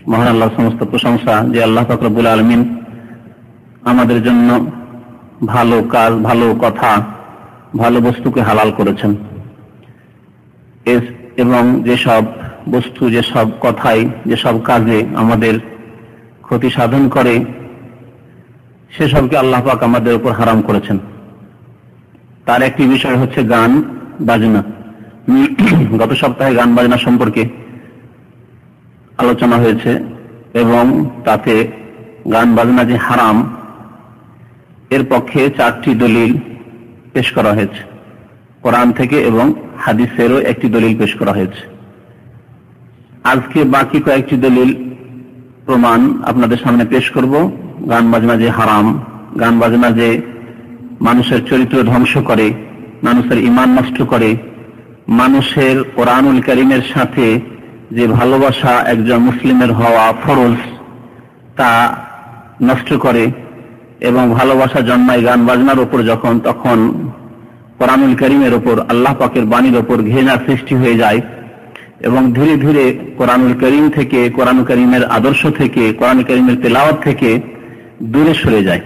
মহান আল্লাহর সমস্ত প্রশংসা যে আল্লাহ পাক রব্বুল আলামিন আমাদের জন্য ভালো কাজ, ভালো কথা, ভালো বস্তুকে হালাল করেছেন এবং যেসব বস্তু, যেসব কথাই, যেসব কাজে আমাদের ক্ষতি সাধন করে সেসবকে আল্লাহ পাক আমাদের উপর হারাম করেছেন। তার একটি বিষয় হচ্ছে গান বাজনা। গত সপ্তাহে গান বাজনা সম্পর্কে আলোচনা হয়েছে এবং তাতে গান বাজনা যে হারাম এর পক্ষে 4টি দলিল পেশ করা হয়েছে। কোরআন থেকে এবং হাদিসেরও একটি দলিল পেশ করা হয়েছে। আজকে বাকি কয়েকটি দলিল প্রমাণ আপনাদের সামনে পেশ করব। গান বাজনা যে হারাম, গান বাজনা যে মানুষের চরিত্র ধ্বংস করে, মানুষের ঈমান নষ্ট করে, মানুষের কোরআনুল কারীমের সাথে যে ভালোবাসা একজন মুসলিমের হওয়া ফরজ তা নষ্ট করে এবং ভালোবাসা জন্মায় গান বাজনার উপর যখন, তখন কোরআনুল কারীমের উপর, আল্লাহ পাকের বাণীর উপর ঘৃণার সৃষ্টি হয়ে যায় এবং ধীরে ধীরে কোরআনুল কারীম থেকে, কোরআনুল কারীমের আদর্শ থেকে, কোরআনুল কারীমের তেলাওয়াত থেকে দূরে সরে যায়।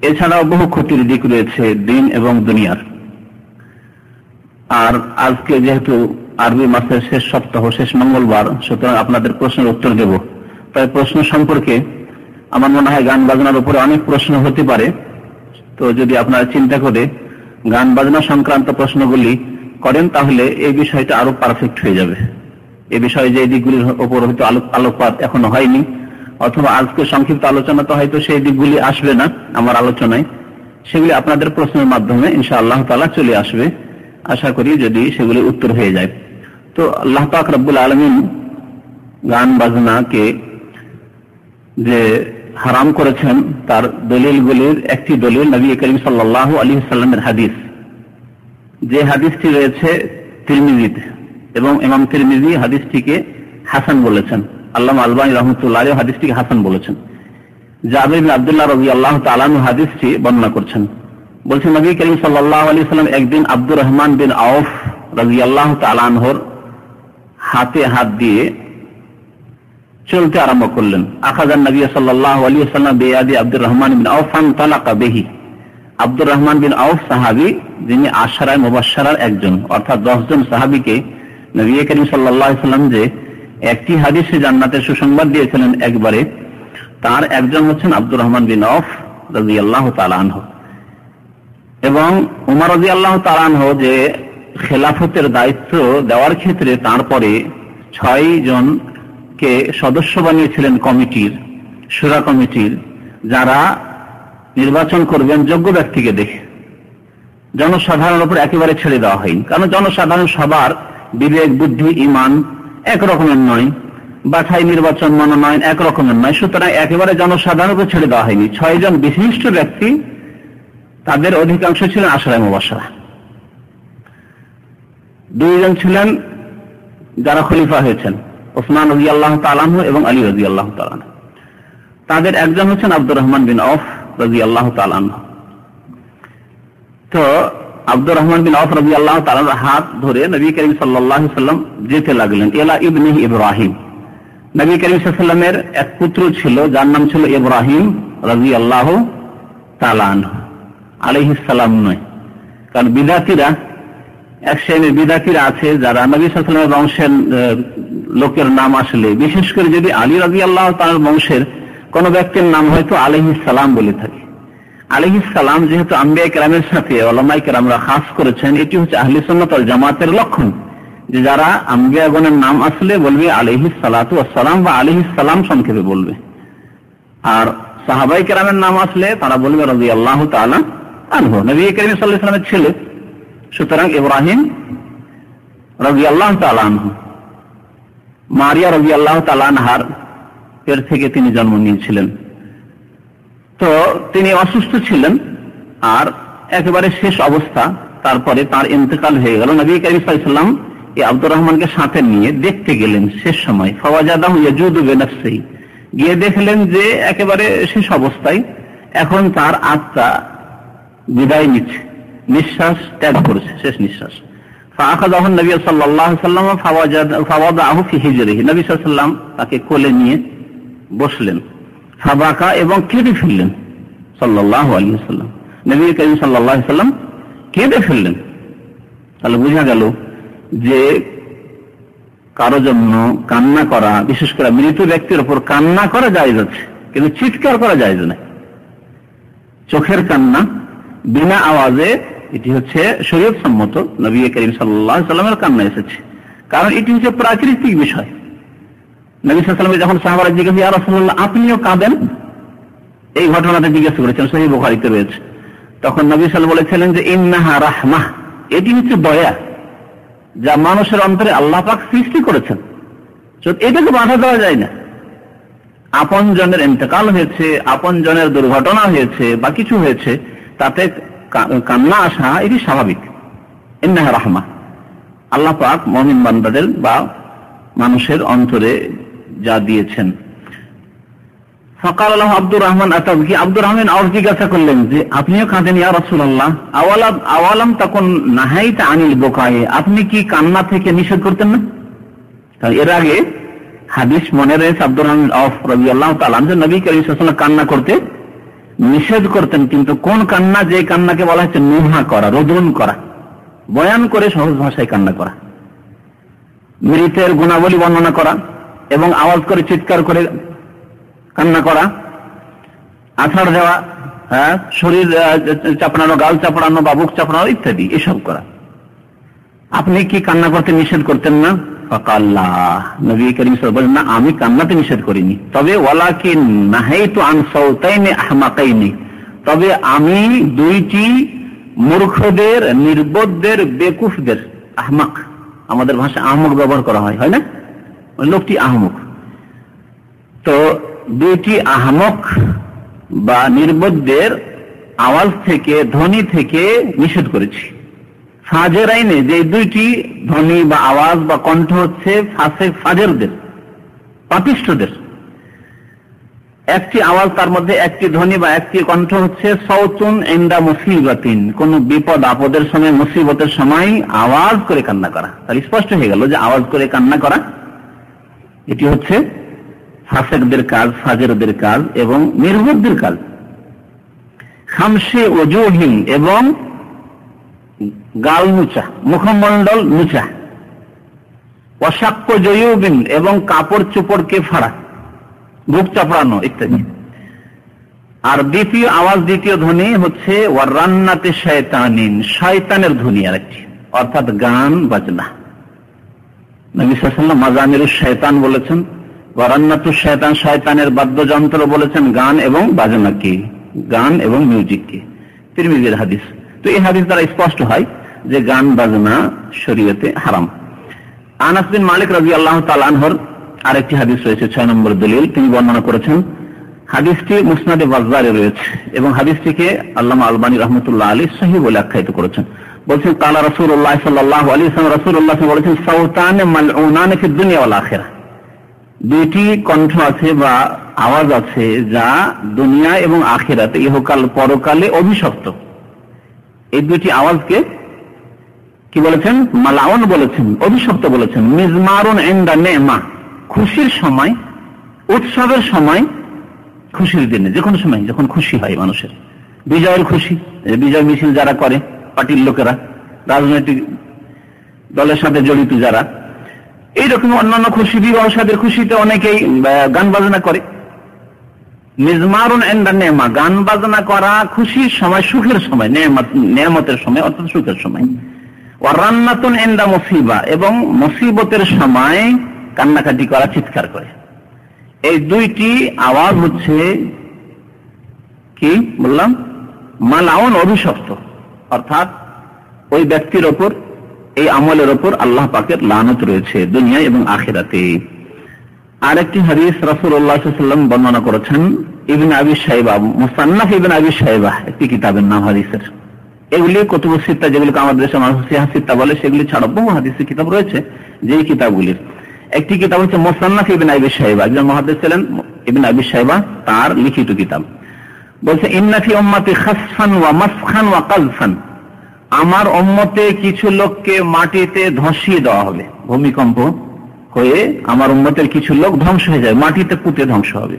এছাড়াও বহু ক্ষতির দিক রয়েছে দিন এবং দুনিয়ার। আর আজকে যেহেতু আরবি মাসের শেষ সপ্তাহ, শেষ মঙ্গলবার, সুতরাং আপনাদের প্রশ্নের উত্তর দেব। তাই প্রশ্ন সম্পর্কে আমার মনে হয় গান বাজনার উপরে অনেক প্রশ্ন হতে পারে। তো যদি আপনারা চিন্তা করে গান বাজনা সংক্রান্ত প্রশ্নগুলি করেন তাহলে এই বিষয়টা আরো পারফেক্ট হয়ে যাবে। এই বিষয়ে যে দিকগুলির উপর হয়তো আলোকপাত এখনো হয়নি, অথবা আজকে সংক্ষিপ্ত আলোচনা তো হয়তো সেই দিকগুলি আসবে না আমার আলোচনায়, সেগুলি আপনাদের প্রশ্নের মাধ্যমে ইনশাআল্লাহ তাআলা চলে আসবে, আশা করি, যদি সেগুলি উত্তর হয়ে যায়। তো আল্লাহ পাক রব্বুল আলামিন গান বাজনাকে যে হারাম করেছেন তার দলিলগুলির একটি দলিল নবী করিম সাল্লাল্লাহু আলাইহি ওয়াসাল্লামের হাদিস, যে হাদিসটি রয়েছে তিরমিজিতে এবং ইমাম তিরমিজি হাদিসটিকে হাসান বলেছেন। আল্লামা আলবানী রাহমাতুল্লাহ আলাইহি হাদিসটিকে হাসান বলেছেন। জাবির বিন আব্দুল্লাহ রাদিয়াল্লাহু তাআলা আনহু হাদিসটি বর্ণনা করছেন। বলছেন নবী করিম সাল্লাল্লাহু আলাইহি ওয়াসাল্লাম একদিন আব্দুর রহমান বিন আউফ রাদিয়াল্লাহু তাআলা আনহুর হাতে হাত দিয়ে চলতে আরম্ভ করলেন। আখাযান নবী সাল্লাল্লাহু আলাইহি ওয়াসাল্লাম বিয়াদি আব্দুর রহমান বিন আউফ ফানতালাকা বিহি। আব্দুর রহমান বিন আউফ সাহাবী, যিনি আশরায়ে মুবাশশারার একজন, অর্থাৎ 10 জন সাহাবীকে নবী করিম সাল্লাল্লাহু আলাইহি ওয়াসাল্লাম যে একটি হাদিসে জান্নাতের সুসংবাদ দিয়েছিলেন একবারে, তার একজন হচ্ছেন আব্দুর রহমান বিন আউফ রাদিয়াল্লাহু তাআলা আনহু। এবং উমর রাদিয়াল্লাহু তাআলা আনহু যে খেলাফতের দায়িত্ব দেওয়ার ক্ষেত্রে তারপরে 6 জনকে সদস্য বানিয়েছিলেন কমিটির, শুরা কমিটির, যারা নির্বাচন করবেন যোগ্য ব্যক্তিকে দেখে। জনসাধারণের উপর একেবারে ছেড়ে দেওয়া হয়নি, কারণ জনসাধারণ সবার বিবেক, বুদ্ধি, ঈমান এক রকমের নয়, বাছাই নির্বাচন মনোনয়ন এক রকমের নয়। সুতরাং একেবারে জনসাধারণের উপর ছেড়ে দেওয়া হয়নি। 6 জন বিশিষ্ট ব্যক্তি, তাদের অধিকাংশ ছিলেন আশরায়ে মুবাশশারা। 2 জন ছিলেন যারা খলিফা হয়েছেন, ওসমান রাদিয়াল্লাহু তাআলা আনহু এবং আলী রাদিয়াল্লাহু তাআলা আনহু। তাদের একজন হচ্ছেন আব্দুর রহমান বিন আউফ রাদিয়াল্লাহু তাআলা আনহু। তো আব্দুর রহমান বিন আউফ রাদিয়াল্লাহু তাআলার হাত ধরে নবী করিম সাল্লাল্লাহু আলাইহি ওয়াসাল্লাম যেতে লাগলেন ইলা ইবনি ইব্রাহিম। নবী করিম সাল্লাল্লাহু আলাইহি ওয়াসাল্লামের এক পুত্র ছিল যার নাম ছিল ইব্রাহিম রাদিয়াল্লাহু তাআলা আনহু, আলাইহিস সালাম নয়। কারণ বিদাতিরা, এক শ্রেণীর বিদাতিরা আছে যারা নবী সাল্লাল্লাহু আলাইহি ওয়াসাল্লামের বংশের লোকের নাম আসলে, বিশেষ করে যদি আলী রাদিয়াল্লাহু তাআলার বংশের কোন ব্যক্তির নাম হয়তো আলাইহিস সালাম বলে থাকে। আলাইহিস সালাম যেহেতু আম্বিয়া কেরামের সাথে উলামায়ে কেরামরা খাস করেছেন, এটি হচ্ছে আহলে সুন্নাত ওয়াল জামাতের লক্ষণ, যে যারা আম্বিয়াগণের নাম আসলে বলবে আলাইহিস সালাতু ওয়াস সালাম বা আলাইহিস সালাম সংক্ষেপে বলবে, আর সাহাবায়ে কেরামের নাম আসলে তারা বলবে রাদিয়াল্লাহু তাআলা আনহু। নবী করিম সাল্লাল্লাহু আলাইহি ওয়াসাল্লামের ছেলে, সুতরাং ইব্রাহিম রাদিয়াল্লাহু তাআলা আনহু মারিয়া রাদিয়াল্লাহু তাআলা আনহার এর থেকে তিনি জন্ম নিয়েছিলেন। তো তিনি অসুস্থ ছিলেন আর একেবারে শেষ অবস্থা, তারপরে তার ইন্তেকাল হয়ে গেল। নবী করিম সাল্লাল্লাহু আলাইহি ওয়াসাল্লাম এই আব্দুর রহমানকে সাথে নিয়ে দেখতে গেলেন শেষ সময়। ফাওয়াজাদাহু ইয়াজুদু বিনাফসিহি, গিয়ে দেখলেন যে একেবারে শেষ অবস্থায়, এখন তার আত্মা বিদায় নিচ্ছে, নিঃশ্বাস ত্যাগ করেছে, শেষ নিঃশ্বাস। ফাআখাযাহু নবী সাল্লাল্লাহু আলাইহি ওয়াসাল্লাম ফাওয়াদাহু ফি হিজরিহি, নবী সাল্লাল্লাহু আলাইহি ওয়াসাল্লাম তাকে কোলে নিয়ে বসলেন, ফাবাকা এবং কেঁদে ফেললেন সাল্লাল্লাহু আলাইহি ওয়াসাল্লাম। নবী করিম সাল্লাল্লাহু আলাইহি ওয়াসাল্লাম কেঁদে ফেললেন। তাহলে বোঝা গেল যে কারো জন্য কান্না করা, বিশেষ করে মৃত ব্যক্তির উপর কান্না করা জায়েজ আছে, কিন্তু চিৎকার করা জায়েজ না। চোখের কান্না বিনা আওয়াজে, এটি হচ্ছে শরীয়ত সম্মত, নবী করিম সাল্লাল্লাহু আলাইহি ওয়াসাল্লামের কান্না এসেছে, কারণ এটি হচ্ছে প্রাকৃতিক বিষয়। নবী সাল্লাল্লাহু আলাইহি ওয়াসাল্লাম যখন সাহাবারা জিজ্ঞাসা, ইয়া রাসূলুল্লাহ আপনিও কাঁদেন, এই ঘটনাটা জিজ্ঞাসা করেছেন, সহিহ বুখারীতে রয়েছে। তখন নবী সাল্লাল্লাহু আলাইহি ওয়াসাল্লাম বলেছিলেন যে ইন্নাহা রাহমাহ, এটি হচ্ছে দয়া যা মানুষের অন্তরে আল্লাহ পাক সৃষ্টি করেছেন, এটাকে বাধা দেওয়া যায় না। আপন জনের ইন্তেকাল হয়েছে, আপন জনের দুর্ঘটনা হয়েছে বা কিছু হয়েছে, তাতে কান্না আসা এটি স্বাভাবিক। ইন্নাহা রাহমা, আল্লাহ পাক মুমিন বান্দাদের বা মানুষের অন্তরে যা দিয়েছেন। ফাকাল আল্লাহ আব্দুর রহমান আতাবকি, আব্দুর রহমান আর জিজ্ঞাসা করলেন যে আপনিও কাঁদেন ইয়া রাসূলুল্লাহ, আওয়ালাম তাকুন নাহাইতা আনিল বুকায়ে, আপনি কি কান্না থেকে নিষেধ করতেন না? এর আগে হাদিস মনে রয়েছে আব্দুর রহমান আওফ রাদিয়াল্লাহু তাআলা আনহু, নবী করিম সাল্লাল্লাহু আলাইহি ওয়াসাল্লাম কান্না করতে নিষেধ করতেন, কিন্তু কোন কান্না? যে কান্নাকে বলা হচ্ছে নুহা করা, রোদন করা, বয়ান করে সহজ ভাষায় কান্না করা, মৃতের গুণাবলী বর্ণনা করা এবং আওয়াজ করে চিৎকার করে কান্না করা, আছাড় দেওয়া, শরীর চাপড়ানো, গাল চাপড়ানো বা বুক চাপড়ানো ইত্যাদি, এসব করা। আপনি কি কান্না করতে নিষেধ করতেন না? ফাকাল্লা, নবী করিম সাল্লাল্লাহু আলাইহি ওয়াসাল্লাম বলেন, না আমি কান্নাতে নিষেধ করিনি, তবে ওয়ালাকিন নাহাইতু আন সাওতাইনি আহমাকাইনি, তবে আমি দুইটি মূর্খদের, নির্বোধদের, বেকুফদের, আহমাক আমাদের ভাষায় আহমক ব্যবহার করা হয়, হয় না? লোকটি আহমক, তো দুইটি আহমক বা নির্বোধদের আওয়াজ থেকে, ধ্বনি থেকে নিষেধ করেছি। ফাজেরাইনে, যে দুইটি ধ্বনি বা আওয়াজ বা কণ্ঠ হচ্ছে ফাসেক ফাজেরদের, পাপিষ্ঠদের। একটি আওয়াজ, তার মধ্যে একটি ধ্বনি বা একটি কণ্ঠ হচ্ছে সাউতুন ইনদা মুসিবাতিন, কোন বিপদ আপদের সময়, মুসিবতের সময় আওয়াজ করে কান্না করা। তাহলে স্পষ্ট হয়ে গেল যে আওয়াজ করে কান্না করা এটি হচ্ছে ফাসেকদের কাজ, ফাজেরদের কাজ এবং নির্বোধদের কাজ। খামসে ওজুহিন, এবং গাল মুচা, মুখমণ্ডল মুচা। অসাক্য জয়ুবিন, এবং কাপড় চোপড়কে ফাড়া, বুক চাপড়ানো ইত্যাদি। আর দ্বিতীয় আওয়াজ, দ্বিতীয় ধ্বনি হচ্ছে ওয়ারান্নাতে শয়তানিন, শয়তানের ধ্বনি আরেকটি, অর্থাৎ গান বাজনা। নবী সাল্লাল্লাহু আলাইহি ওয়াসাল্লাম মাজামিরুশ শয়তান বলেছেন, ওয়ারান্নাতুশ শয়তান, শয়তানের বাদ্যযন্ত্র বলেছেন গান এবং বাজনাকে, গান এবং মিউজিককে। তিরমিজির হাদিস। তো এই হাদিস দ্বারা স্পষ্ট হয় যে গান বাজনা শরীয়তে হারাম। আনাস বিন মালিক রাদিয়াল্লাহু তাআলা আনহুর আরেকটি হাদিস রয়েছে, 6 নম্বর দলিল, তিনি বর্ণনা করেছেন। হাদিসটি মুসনাদে বাজ্জারে রয়েছে এবং হাদিসটিকে আল্লামা আলবানী রাহমাতুল্লাহ আলাইহি সহিহ বলে আখ্যায়িত করেছেন। বলছেন কালা রাসূলুল্লাহ সাল্লাল্লাহু আলাইহি ওয়াসাল্লাম, রাসূলুল্লাহ বলেছেন সাউতান মালউনান ফি দুনিয়া ওয়াল আখিরাহ, দুইটি কণ্ঠ আছে বা আওয়াজ আছে যা দুনিয়া এবং আখিরাতে, ইহকাল পরকালে অভিশপ্ত। এই দুইটি আওয়াজকে কি বলেছেন? মালাউন বলেছেন, অভিশপ্ত বলেছেন। মিজমারুন ইনদা নি'মা, খুশির সময়, উৎসবের সময়, খুশির দিনে, যে কোনো সময় যখন খুশি হয় মানুষের, বিজয়ের খুশি, বিজয় মিছিল যারা করে, পার্টির লোকেরা, রাজনৈতিক দলের সাথে জড়িত যারা, এইরকম অন্যান্য খুশি, বিবাহ সাদের খুশিতে অনেকেই গান বাজনা করে। মিজমারুন ইনদা নি'মা, গান বাজনা করা খুশির সময়, সুখের সময়, নেয়ামতের সময় অর্থাৎ সুখের সময়। ওয়ারান্নাতুন ইনদা মুসিবা, এবং মুসিবতের সময় কান্নাকাটি করা, চিৎকার করে। এই দুইটি আওয়াজ হচ্ছে কি বললাম? মালাউন, অভিশপ্ত, অর্থাৎ ওই ব্যক্তির ওপর, এই আমলের ওপর আল্লাহ পাকের লানত রয়েছে দুনিয়া এবং আখিরাতে। আরেকটি হাদিস রাসূলুল্লাহ সাল্লাল্লাহু আলাইহি ওয়াসাল্লাম বর্ণনা করেছেন ইবনে আবি শাইবা, মুসান্নাফ ইবনে আবি শাইবা একটি কিতাবের নাম হাদিসের। এগুলি কুতুবুস সিত্তা, যেগুলোকে আমাদের দেশে মানুষ সিহাহ সিত্তা বলে, সেগুলি ছাড়া বহু হাদিসের কিতাব রয়েছে। যেই কিতাবগুলির একটি কিতাব হচ্ছে মুসান্নাফ ইবনে আবি শাইবা, একজন মুহাদ্দিস ছিলেন ইবনে আবি শাইবা, তার লিখিত কিতাব। বলছে ইন্না ফি উম্মতি খাসফান ওয়া মাসখান ওয়া কাযফান, আমার উম্মতে কিছু লোককে মাটিতে ধসিয়ে দেওয়া হবে, ভূমিকম্প হয়ে আমার উম্মতের কিছু লোক ধ্বংস হয়ে যায়, মাটিতে পুঁতে ধ্বংস হবে।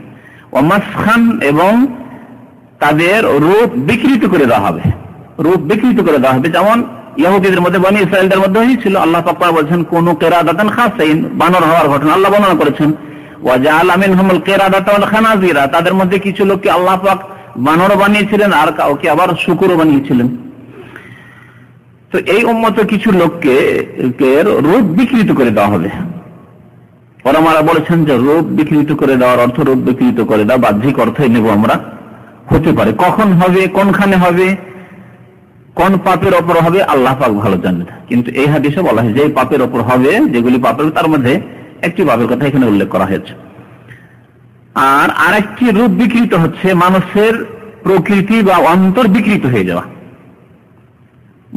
ওয়ামাসখান, এবং তাদের রূপ বিকৃত করে দেওয়া হবে, রূপ বিকৃত করে দেওয়া হবে। যেমন ইহুদিদের মধ্যে, বনি ইসরায়েলদের মধ্যে হয়েছিল। আল্লাহ পাক বলছেন কোন কিরাদাতান খাসাইন, বানর হওয়ার ঘটনা আল্লাহ বর্ণনা করেছেন। ওয়াজআলা মিনহুমুল কিরাদাতা ওয়াল খানাজিরা, তাদের মধ্যে কিছু লোককে আল্লাহ পাক বানর বানিয়েছিলেন, আর কাউকে আবার শূকরও বানিয়েছিলেন। তো এই উম্মতে কিছু লোককে রূপ বিকৃত করে দেওয়া হবে। ওলামারা বলেছেন যে রূপ বিকৃত করে দেওয়ার অর্থ, রূপ বিকৃত করে দেওয়া বাহ্যিক অর্থই নেব আমরা, হতে পারে। কখন হবে, কোনখানে হবে, কোন পাপের ওপর হবে আল্লাহ পাক ভালো জানেন। কিন্তু এই হাদিসে বলা হয় যে পাপের ওপর হবে, যেগুলি পাপের, তার মধ্যে একটি পাপের কথা এখানে উল্লেখ করা হয়েছে। আর আরেকটি রূপ বিকৃত হচ্ছে মানুষের প্রকৃতি বা অন্তর বিকৃত হয়ে যাওয়া।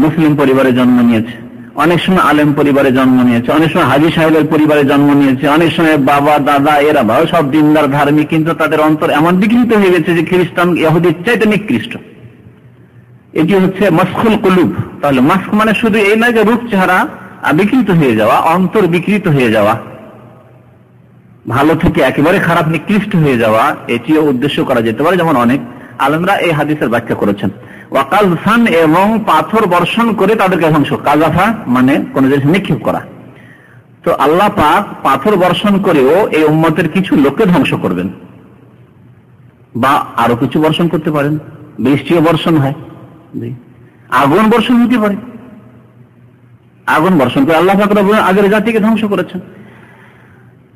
মুসলিম পরিবারে জন্ম নিয়েছে, অনেক সময় আলেম পরিবারে জন্ম নিয়েছে, অনেক সময় হাজী সাহেবের পরিবারে জন্ম নিয়েছে, অনেক সময় বাবা দাদা এরা ভাই সব দিনদার ধার্মিক, কিন্তু তাদের অন্তর এমন বিকৃত হয়ে গেছে যে খ্রিস্টান ইহুদির চাইতে নিকৃষ্ট। এটি হচ্ছে মাসখুল কুলুব। তাহলে মাস্ক মানে শুধু এই নয় যে রূপ চেহারা বিকৃত হয়ে যাওয়া, অন্তর বিকৃত হয়ে যাওয়া, ভালো থেকে একেবারে খারাপ নিকৃষ্ট হয়ে যাওয়া, এটিও উদ্দেশ্য করা যেতে পারে। যেমন অনেক আলেমরা এই হাদিসের ব্যাখ্যা করেছেন। ওয়াকালফান, এবং পাথর বর্ষণ করে তাদেরকে ধ্বংস। কাজাফা মানে কোন জিনিস নিক্ষেপ করা। তো আল্লাহ পাক পাথর বর্ষণ করেও এই উম্মতের কিছু লোককে ধ্বংস করবেন, বা আরো কিছু বর্ষণ করতে পারেন। বৃষ্টিও বর্ষণ হয়, আগুন বর্ষণ হতে পারে। আগুন বর্ষণ করে আল্লাহ পাক রব্বুল আগের জাতিকে ধ্বংস করেছেন।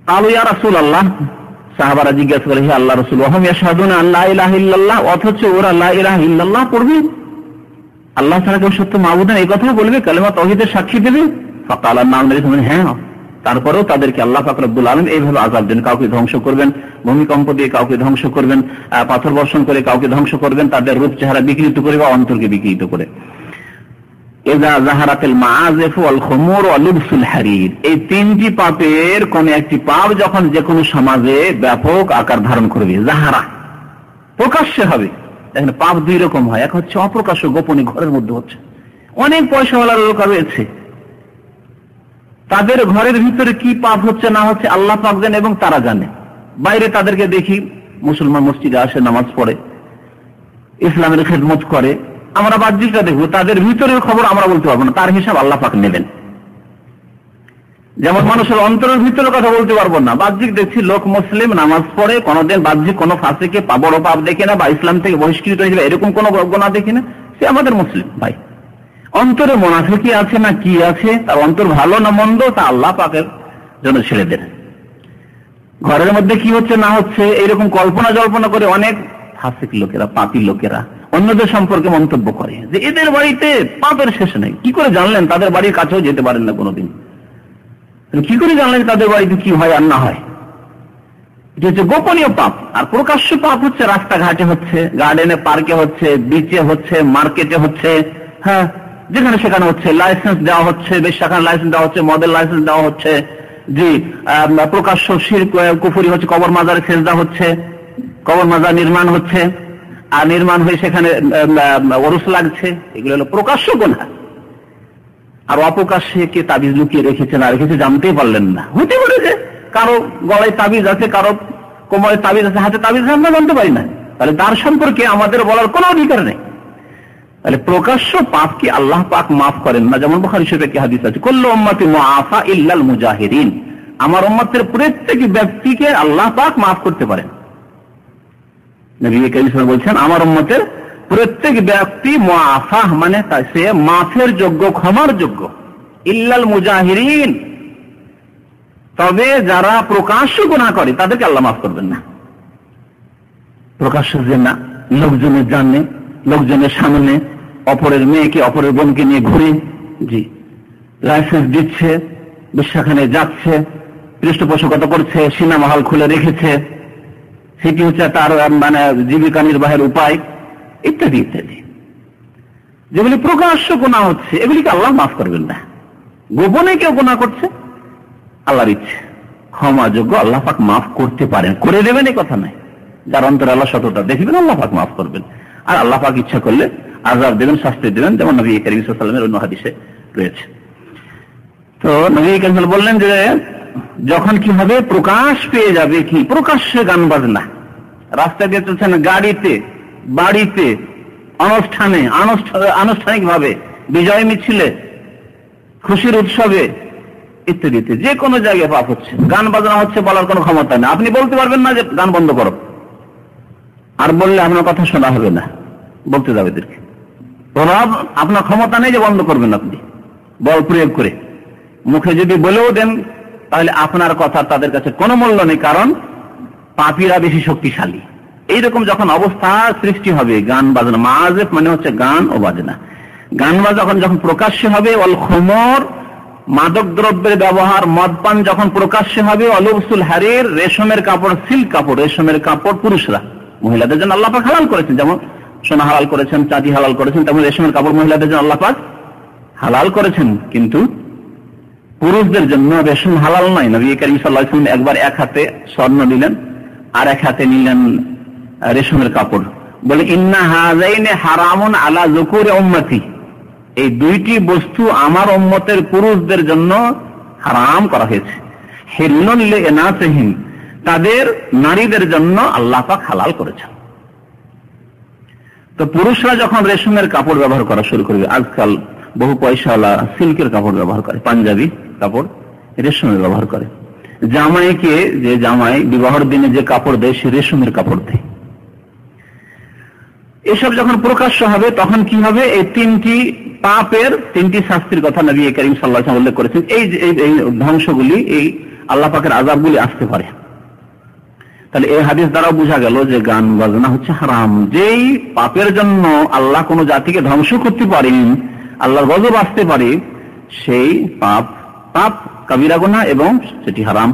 কালু ইয়া রাসূলুল্লাহ, সাহাবারা জিজ্ঞাসা করে, হে আল্লাহ রাসূল, ওয়া হুম ইয়াশহাদুনা আল্লা ইলাহা ইল্লাল্লাহ, অথচ ওরা লা ইলাহা ইল্লাল্লাহ পড়বে, আল্লাহ ছাড়া কেউ সত্য মাবুদ নেই এই কথা বলবে, কালেমা তাওহীদের সাক্ষী দেবে। ফাকাল নাম, হ্যাঁ। তারপরেও তাদেরকে আল্লাহ পাক রব্বুল আলামিন এইভাবে আযাব দেন, কাউকে ধ্বংস করবেন, ভূমিকম্প দিয়ে কাউকে ধ্বংস করবেন, পাথর বর্ষণ করে কাউকে ধ্বংস করবেন, তাদের রূপ চেহারা বিকৃত করে বা অন্তরকে বিকৃত করে। ইযা যাহারাতিল মাআযিফ ওয়াল খুমুর ওয়া লুবসুল হারীর, এই তিনটি পাপের কোন একটি পাপ যখন যে কোনো সমাজে ব্যাপক আকার ধারণ করবে, যাহারা প্রকাশ্যে হবে। দেখেন পাপ দুই রকম হয়, এক হচ্ছে অপ্রকাশ্য, গোপনে ঘরের মধ্যে হচ্ছে। অনেক পয়সাওয়ালা লোক রয়েছে, তাদের ঘরের ভিতরে কি পাপ হচ্ছে না হচ্ছে আল্লাহ পাক জানেন এবং তারা জানে। বাইরে তাদেরকে দেখি মুসলমান মসজিদে আসে, নামাজ পড়ে, ইসলামের খেদমত করে, আমরা বাহ্যিকটা দেখবো, তাদের ভিতরের খবর আমরা বলতে পারবো না, তার হিসাব আল্লাহ পাক নেবেন। যেমন মানুষের অন্তরের ভিতরের কথা বলতে পারবো না, বাহ্যিক দেখছি লোক মুসলিম, নামাজ পড়ে, কোনোদিন বাহ্যিক কোনো ফাসিকে বড় পাপ দেখে না, বা ইসলাম থেকে বহিষ্কৃত হয়ে যাবে এরকম কোনো গুনাহ দেখি না, সে আমাদের মুসলিম ভাই। অন্তরে মুনাফিকি আছে না কি আছে, তার অন্তর ভালো না মন্দ, তা আল্লাহ পাকের জন্য ছেড়ে দেন। ঘরের মধ্যে কি হচ্ছে না হচ্ছে এইরকম কল্পনা জল্পনা করে অনেক ফাসিক লোকেরা, পাপী লোকেরা অন্যদের সম্পর্কে মন্তব্য করে যে এদের বাড়িতে পাপের শেষ নেই। কি করে জানলেন? তাদের বাড়ির কাছেও যেতে পারেন না কোনোদিন, কি করে জানলেন তাদের বাড়িতে কি হয় আর না হয়? এটা হচ্ছে গোপনীয় পাপ। আর প্রকাশ্য পাপ হচ্ছে রাস্তাঘাটে হচ্ছে, গার্ডেনে, পার্কে হচ্ছে, বিচে হচ্ছে, মার্কেটে হচ্ছে, হ্যাঁ যেখানে সেখানে হচ্ছে, লাইসেন্স দেওয়া হচ্ছে, বেশ্যাখানার লাইসেন্স দেওয়া হচ্ছে, মদের লাইসেন্স দেওয়া হচ্ছে, জি প্রকাশ্য শিরক কুফরি হচ্ছে, কবর মাজারে সেজদা হচ্ছে, কবর মাজার নির্মাণ হচ্ছে, আর নির্মাণ হয়ে সেখানে ওরস লাগছে, এগুলো হলো প্রকাশ্য গুনাহ। আর অপ্রকাশ্যে কে তাবিজ লুকিয়ে রেখেছে না রেখেছে জানতেই পারলেন না। হতে পারে যে কারো গলায় তাবিজ আছে, কারো কোমরে তাবিজ আছে, হাতে তাবিজ আছে, আমরা জানতে পারি না, তাহলে তার সম্পর্কে আমাদের বলার কোনো অধিকার নেই। তাহলে প্রকাশ্য পাপ কি আল্লাহ পাক মাফ করেন না? যেমন বুখারী শরীফে কি হাদিস আছে, কুল্লু উম্মতি মুআফা ইল্লাল মুজাহিরিন, আমার উম্মতের প্রত্যেক ব্যক্তিকে আল্লাহ পাক মাফ করতে পারেন। নবী কারীম সাল্লাল্লাহু আলাইহি ওয়াসাল্লাম বলছেন আমার উম্মতের প্রত্যেক ব্যক্তি মুআফা মানে সে মাফের যোগ্য, ক্ষমার যোগ্য, ইল্লাল মুজাহিরিন, তবে যারা প্রকাশ্য গুনাহ করে তাদেরকে আল্লাহ মাফ করবেন না। প্রকাশ্য যে না, লোকজনের জানে, লোকজনের সামনে অপরের মেয়েকে, অপরের বোনকে নিয়ে ঘুরে, জি লাইসেন্স দিচ্ছে, বেশ্যাখানায় যাচ্ছে, পৃষ্ঠপোষকতা করছে, সিনেমা হল খুলে রেখেছে, সেটি হচ্ছে তার মানে জীবিকা নির্বাহের উপায়, ইত্যাদি ইত্যাদি, যেগুলি প্রকাশ্য গুনাহ হচ্ছে, এগুলিকে আল্লাহ মাফ করবেন না। গোপনে কেউ গুনাহ করছে, আল্লাহর ইচ্ছে, ক্ষমাযোগ্য, আল্লাহ পাক মাফ করতে পারেন, করে দেবেন এই কথা নাই। যার অন্তরে আল্লাহ সততা দেখবেন, আল্লাহ পাক মাফ করবেন। আর আল্লাহ পাক ইচ্ছা করলে আযাব দেবেন, শাস্তি দেবেন, যেমন নবী করিম সাল্লাল্লাহু আলাইহি ওয়াসাল্লামের অন্য হাদিসে রয়েছে। তো নবী করিম বললেন যে যখন কি হবে, প্রকাশ পেয়ে যাবে, কি প্রকাশ্যে গান বাজনা, রাস্তা দিয়ে চলছেন, গাড়িতে, বাড়িতে, অনুষ্ঠানে, আনুষ্ঠানিক ভাবে, বিজয় মিছিলে, খুশির উৎসবে ইত্যাদিতে যে কোনো জায়গায় পাপ হচ্ছে, গান বাজনা হচ্ছে, বলার কোনো ক্ষমতা নেই। আপনি বলতে পারবেন না যে গান বন্ধ করো, আর বললে আপনার কথা শোনা হবে না, বলতে যাবে এদেরকে। প্রভাব আপনার ক্ষমতা নেই যে বন্ধ করবেন আপনি বল প্রয়োগ করে। মুখে যদি বলেও দেন তাহলে আপনার কথা তাদের কাছে কোনো মূল্য নেই, কারণ পাপীরা বেশি শক্তিশালী। এইরকম যখন অবস্থা সৃষ্টি হবে, গান বাজনা, মাযেফ মানে হচ্ছে গান ও বাজনা, গান বাজনা যখন প্রকাশ্যে হবে, অল খুমর মাদক দ্রব্যের ব্যবহার, মদপান যখন প্রকাশ্যে হবে, অলুবসুল হারির রেশমের কাপড়, সিল্ক কাপড়, রেশমের কাপড় পুরুষরা, মহিলাদের জন্য আল্লাহ পাক হালাল করেছেন, যেমন সোনা হালাল করেছেন, চাঁদি হালাল করেছেন, তেমন রেশমের কাপড় মহিলাদের জন্য আল্লাহ পাক হালাল করেছেন। কিন্তু পুরুষদের জন্য রেশম হালাল নয়। নবী করিম সাল্লাল্লাহু আলাইহি ওয়াসাল্লাম একবার এক হাতে স্বর্ণ নিলেন আর এক হাতে নিলেন রেশমের কাপড়, বলে ইন্না হাযাইনি হারামুন আলা যুকুরি উম্মতি, এই দুইটি বস্তু আমার উম্মতের পুরুষদের জন্য হারাম করা হয়েছে, হিল্লুন লিনাসিহিম, তাদের নারীদের জন্য আল্লাহ পাক হালাল করেছেন। তো পুরুষরা যখন রেশমের কাপড় ব্যবহার করা শুরু করবে, আজকাল বহু পয়সাওয়ালা সিল্কের কাপড় ব্যবহার করে, পাঞ্জাবি কাপড় রেশমের ব্যবহার করে। জামাইকে, যে জামাই বিবাহের দিনে যে কাপড় দেয় সে রেশমের কাপড় দেয়। এসব যখন প্রকাশ্য হবে তখন কি হবে, এই তিনটি পাপের তিনটি শাস্তির কথা নবী করিম সাল্লাল্লাহু আলাইহি ওয়াসাল্লাম উল্লেখ করেছেন। এই ধ্বংসগুলি, এই আল্লাহ পাকের আযাবগুলি আসতে পারে। তাহলে এই হাদিস দ্বারাও বোঝা গেল যে গান বাজনা হচ্ছে হারাম। যেই পাপের জন্য আল্লাহ কোন জাতিকে ধ্বংস করতে পারেন, আল্লাহর গজব আসতে পারে, সেই পাপ কাবিরা গুনাহ এবং সেটি হারাম।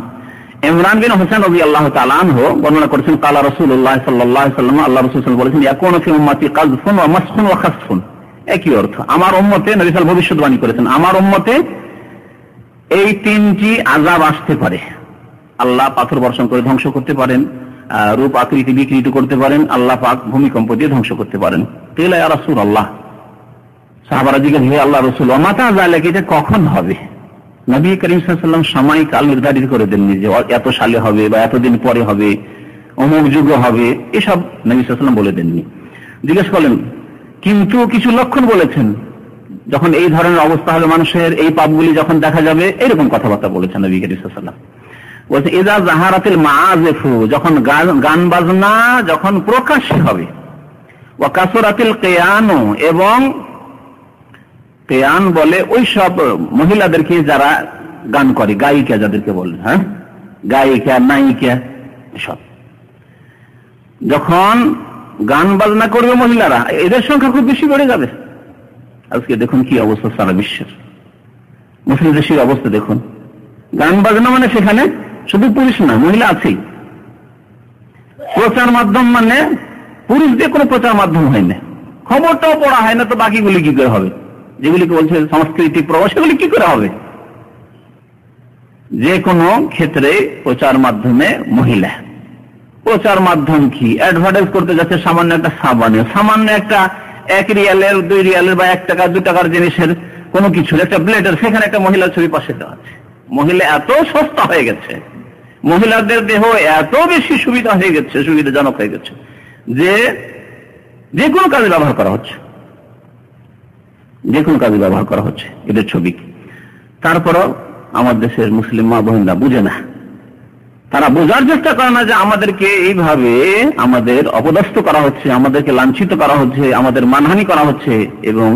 ইমরান বিন হোসেন রাদিয়াল্লাহু তাআলা আনহু বর্ণনা করেছেন, ক্বালা রাসূলুল্লাহ সাল্লাল্লাহু আলাইহি ওয়াসাল্লাম, আল্লাহ রাসূল সাল্লাল্লাহু আলাইহি ওয়াসাল্লাম বলেছেন, ইয়াকুনু ফি উম্মতি কাযফুন ওয়া মাসখুন ওয়া খাসফুন, একই অর্থ। আমার উম্মতে, নবী সাল্লাল্লাহু আলাইহি ওয়াসাল্লাম ভবিষ্যদ্বাণী করেছেন, আমার উম্মতে এই তিনটি আযাব আসতে পারে। আল্লাহ পাথর বর্ষণ করে ধ্বংস করতে পারেন, রূপ আকৃতি বিকৃত করতে পারেন, আল্লাহ পাক ভূমিকম্প দিয়ে ধ্বংস করতে পারেন। কিলা ইয়া রাসূলুল্লাহ, সাহাবারা জিজ্ঞেস, হে আল্লাহর রাসূল, ওয়া মাতা যালিকা, এটা কখন হবে? নবী করিম সাল্লাল্লাহু আলাইহি ওয়াসাল্লাম সময় কাল নির্ধারিত করে দেননি যে এত সালে হবে বা এতদিন পরে হবে, অমুক যুগে হবে, এসব নবী সাল্লাল্লাহু আলাইহি ওয়াসাল্লাম বলে দেননি। জিজ্ঞেস করলেন, কিন্তু কিছু লক্ষণ বলেছেন, যখন এই ধরনের অবস্থা হবে মানুষের, এই পাপগুলি যখন দেখা যাবে, এরকম কথাবার্তা বলেছেন নবী করিম সাল্লাল্লাহু আলাইহি ওয়াসাল্লাম। বলছে ইযা যাহারাতিল মাআযিফু, যখন গান বাজনা যখন প্রকাশ্য হবে, ওয়া কাসরাতিল কিয়ানু, এবং কিয়ান বলে ওই সব মহিলাদেরকে যারা গান করে, গায়িকা যাদেরকে বলে, হ্যাঁ, গায়িকা, নায়িকা, সব যখন গান বাজনা করবে মহিলারা, এদের সংখ্যা খুব বেশি বেড়ে যাবে। আজকে দেখুন কি অবস্থা সারা বিশ্বের, মুসলিম দেশের অবস্থা দেখুন। গান বাজনা মানে সেখানে শুধু পুরুষ না, মহিলা আছেই। প্রচার মাধ্যম মানে পুরুষ দিয়ে কোনো প্রচার মাধ্যম হয় না, খবরটাও পড়া হয় না, তো বাকিগুলি কি করে হবে? যেগুলিকে বলছে সাংস্কৃতিক প্রভাব, সেগুলি কি করে হবে? যে কোনো ক্ষেত্রে প্রচার মাধ্যমে মহিলা। প্রচার মাধ্যম কি? অ্যাডভার্টাইজ করতে যাচ্ছে সামান্য একটা সাবানে, সামান্য একটা 1 রিয়ালের 2 রিয়ালের বা 1 টাকা 2 টাকার জিনিসের কোনো কিছু, একটা ব্লেডের, সেখানে একটা মহিলার ছবি পাশে দেওয়া আছে। মহিলা এত সস্তা হয়ে গেছে, মহিলাদের দেহ এত বেশি সুবিধা হয়ে গেছে, সুবিধাজনক হয়ে গেছে, যে কোনো কাজে ব্যবহার করা হচ্ছে, যে কোনো কাজে ব্যবহার করা হচ্ছে এদের ছবি। তারপরও আমার দেশের মুসলিম মা বোনেরা বুঝে না, তারা বোঝার চেষ্টা করে না যে আমাদেরকে এইভাবে আমাদের অপদস্থ করা হচ্ছে, আমাদেরকে লাঞ্ছিত করা হচ্ছে, আমাদের মানহানি করা হচ্ছে, এবং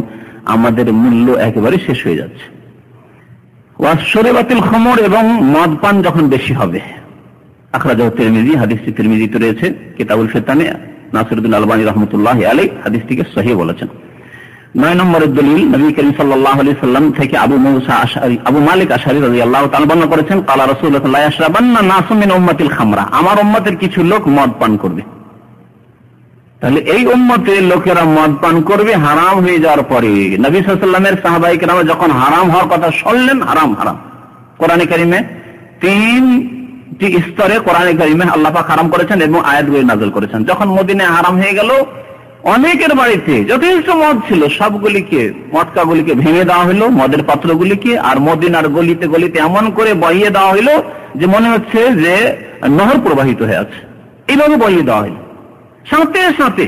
আমাদের মূল্য একেবারে শেষ হয়ে যাচ্ছে। ওয়াশরিবাতিল খামর, এবং মদ পান যখন বেশি হবে। আখরাজাহু তিরমিজি, হাদিসটি তিরমিজিতে রয়েছে, কিতাবুল ফিতানে, নাসিরুদ্দিন আলবানী রাহমাতুল্লাহি আলাইহি হাদিসটিকে সহিহ বলেছেন। 9 নম্বরের দলিল, নবী করিম সাল্লাল্লাহু আলাইহি সাল্লাম থেকে আবু মালিক আশআরী রাদিয়াল্লাহু তাআলা বর্ণনা করেছেন, ক্বালা রাসূলুল্লাহ লা ইয়াশরাবান্না নাসুম মিন উম্মাতিল খামরা, আমার উম্মতের কিছু লোক মদ পান করবে। তাহলে এই উম্মতের লোকেরা মদ পান করবে হারাম হয়ে যাওয়ার পরে। নবী সাল্লাল্লাহু আলাইহি ওয়াসাল্লামের সাহাবায়ে কেরাম যখন হারাম হওয়ার কথা শুনলেন, হারাম হারাম, কোরআনে কারীমে 3টি স্তরে কোরআনে কারীমে আল্লাহ পাক হারাম করেছেন এবং আয়াতগুলো নাযিল করেছেন। যখন মদিনায় হারাম হয়ে গেল, অনেকের বাড়িতে যথেষ্ট মদ ছিল, সবগুলিকে মদকাগুলিকে ভেঙে দেওয়া হলো, মদের পাত্রগুলিকে, আর মদিনার গলিতে গলিতে এমন করে বহিয়ে দেওয়া হলো যে মনে হচ্ছে যে নহর প্রবাহিত হয়ে আছে, এইভাবে বহিয়ে দেওয়া হলো সাথে সাথে।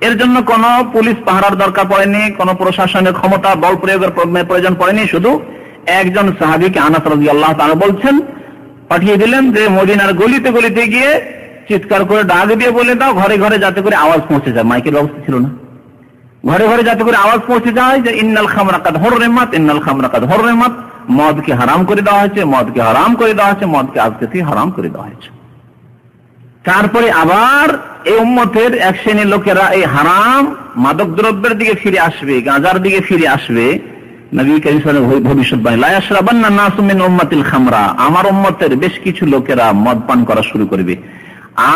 এর জন্য কোন পুলিশ পাহারার দরকার পড়েনি, কোন প্রশাসনের ক্ষমতা বল প্রয়োগের প্রয়োজন পড়েনি, শুধু একজন সাহাবীকে আনাস রাদিয়াল্লাহু তাআলা বলছেন পাঠিয়ে দিলেন যে মদিনার গলিতে গলিতে গিয়ে চিৎকার করে ডাক দিয়ে বলে দাও, ঘরে ঘরে যাতে করে আওয়াজ পৌঁছে যায়, মাইকের ব্যবস্থা ছিল না, ঘরে ঘরে যাতে করে আওয়াজ পৌঁছে যায় যে ইন্নাল খামরা কাদ হুররিমাত, ইন্নাল খামরা কাদ হুররিমাত, মদকে হারাম করে দেওয়া হয়েছে, মদকে হারাম করে দেওয়া হয়েছে, মদকে আজকে থেকে হারাম করে দেওয়া হয়েছে। তারপরে আবার এই উম্মতের এক শ্রেণীর লোকেরা এই হারাম মাদক দ্রব্যের দিকে ফিরে আসবে, গাঁজার দিকে ফিরে আসবে। নবী কারীম সাল্লাল্লাহু আলাইহি ওয়াসাল্লাম ভবিষ্যৎবাণী, লা ইয়াশরাবান্না নাসু মিন উম্মাতিল খামরা, আমার উম্মতের বেশ কিছু লোকেরা মদ পান করা শুরু করবে।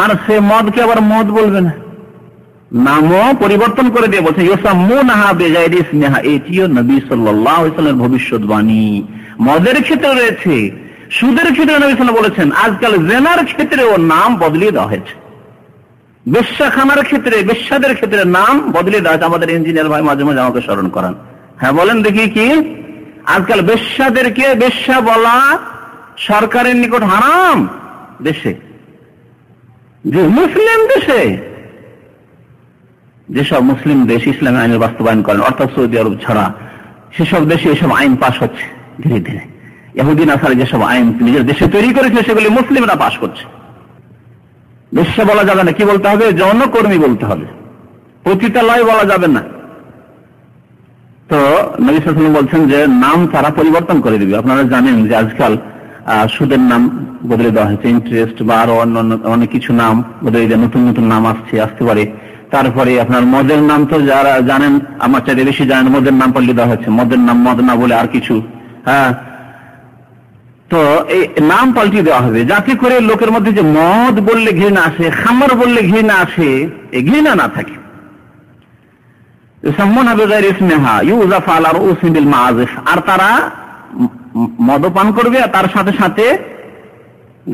আর সে মদকে আবার মদ বলবে না, নামও পরিবর্তন করে দিয়ে বলছে ইউসাম্মুনাহা বিগাইরি ইসমিহা, এটিও নবী সাল্লাল্লাহু আলাইহি ওয়াসাল্লামের ভবিষ্যৎবাণী। মদের ক্ষেত্রে রয়েছে, সুদের ক্ষেত্রে নবী সাল্লাল্লাহু আলাইহি ওয়াসাল্লাম বলেছেন, আজকাল জেনার ক্ষেত্রেও নাম বদলিয়ে দেওয়া হয়েছে, বেশ্যাখানার ক্ষেত্রে, বেশ্যাদের ক্ষেত্রে নাম বদলিয়ে দেওয়া হয়েছে। আমাদের ইঞ্জিনিয়ার ভাই মাঝে মাঝে আমাকে স্মরণ করান, হ্যাঁ বলেন দেখি কি, আজকাল বেশ্যাদেরকে বেশ্যা বলা সরকারের নিকট হারাম দেশে, যে মুসলিম দেশে, যেসব মুসলিম দেশ ইসলামী আইনের বাস্তবায়ন করেন, অর্থাৎ সৌদি আরব ছাড়া সেসব দেশে এসব আইন পাশ হচ্ছে ধীরে ধীরে। ইহুদি নাসারা যেসব আইন নিজের দেশে তৈরি করেছে সেগুলি মুসলিমরা পাশ করছে। বেশ্যা বলা যাবে না, কি বলতে হবে, যৌনকর্মী বলতে হবে, পতিতালয় বলা যাবে না। তো নবী সাল্লাল্লাহু আলাইহি ওয়াসাল্লাম বলছেন যে নাম তারা পরিবর্তন করে দিবে। আপনারা জানেন যে আজকাল সুদের নাম বদলে দেওয়া হয়েছে, ইন্টারেস্ট বা আরো অনেক কিছু নাম বদলে দেওয়া, নতুন নতুন নাম আসতে পারে। তারপরে আপনার মদের নাম তো যারা জানেন আমার চাইতে বেশি জানেন, মদের নাম পাল্টে দেওয়া হচ্ছে, মদের নাম মদ না বলে আর কিছু, হ্যাঁ। তো এই নাম পাল্টে দেওয়া হবে যাতে করে লোকের মধ্যে যে মদ বললে ঘৃণা আসে, খামর বললে ঘৃণা আসে, এই ঘৃণা না থাকে। আর তারা মদ পান করবে আর তার সাথে সাথে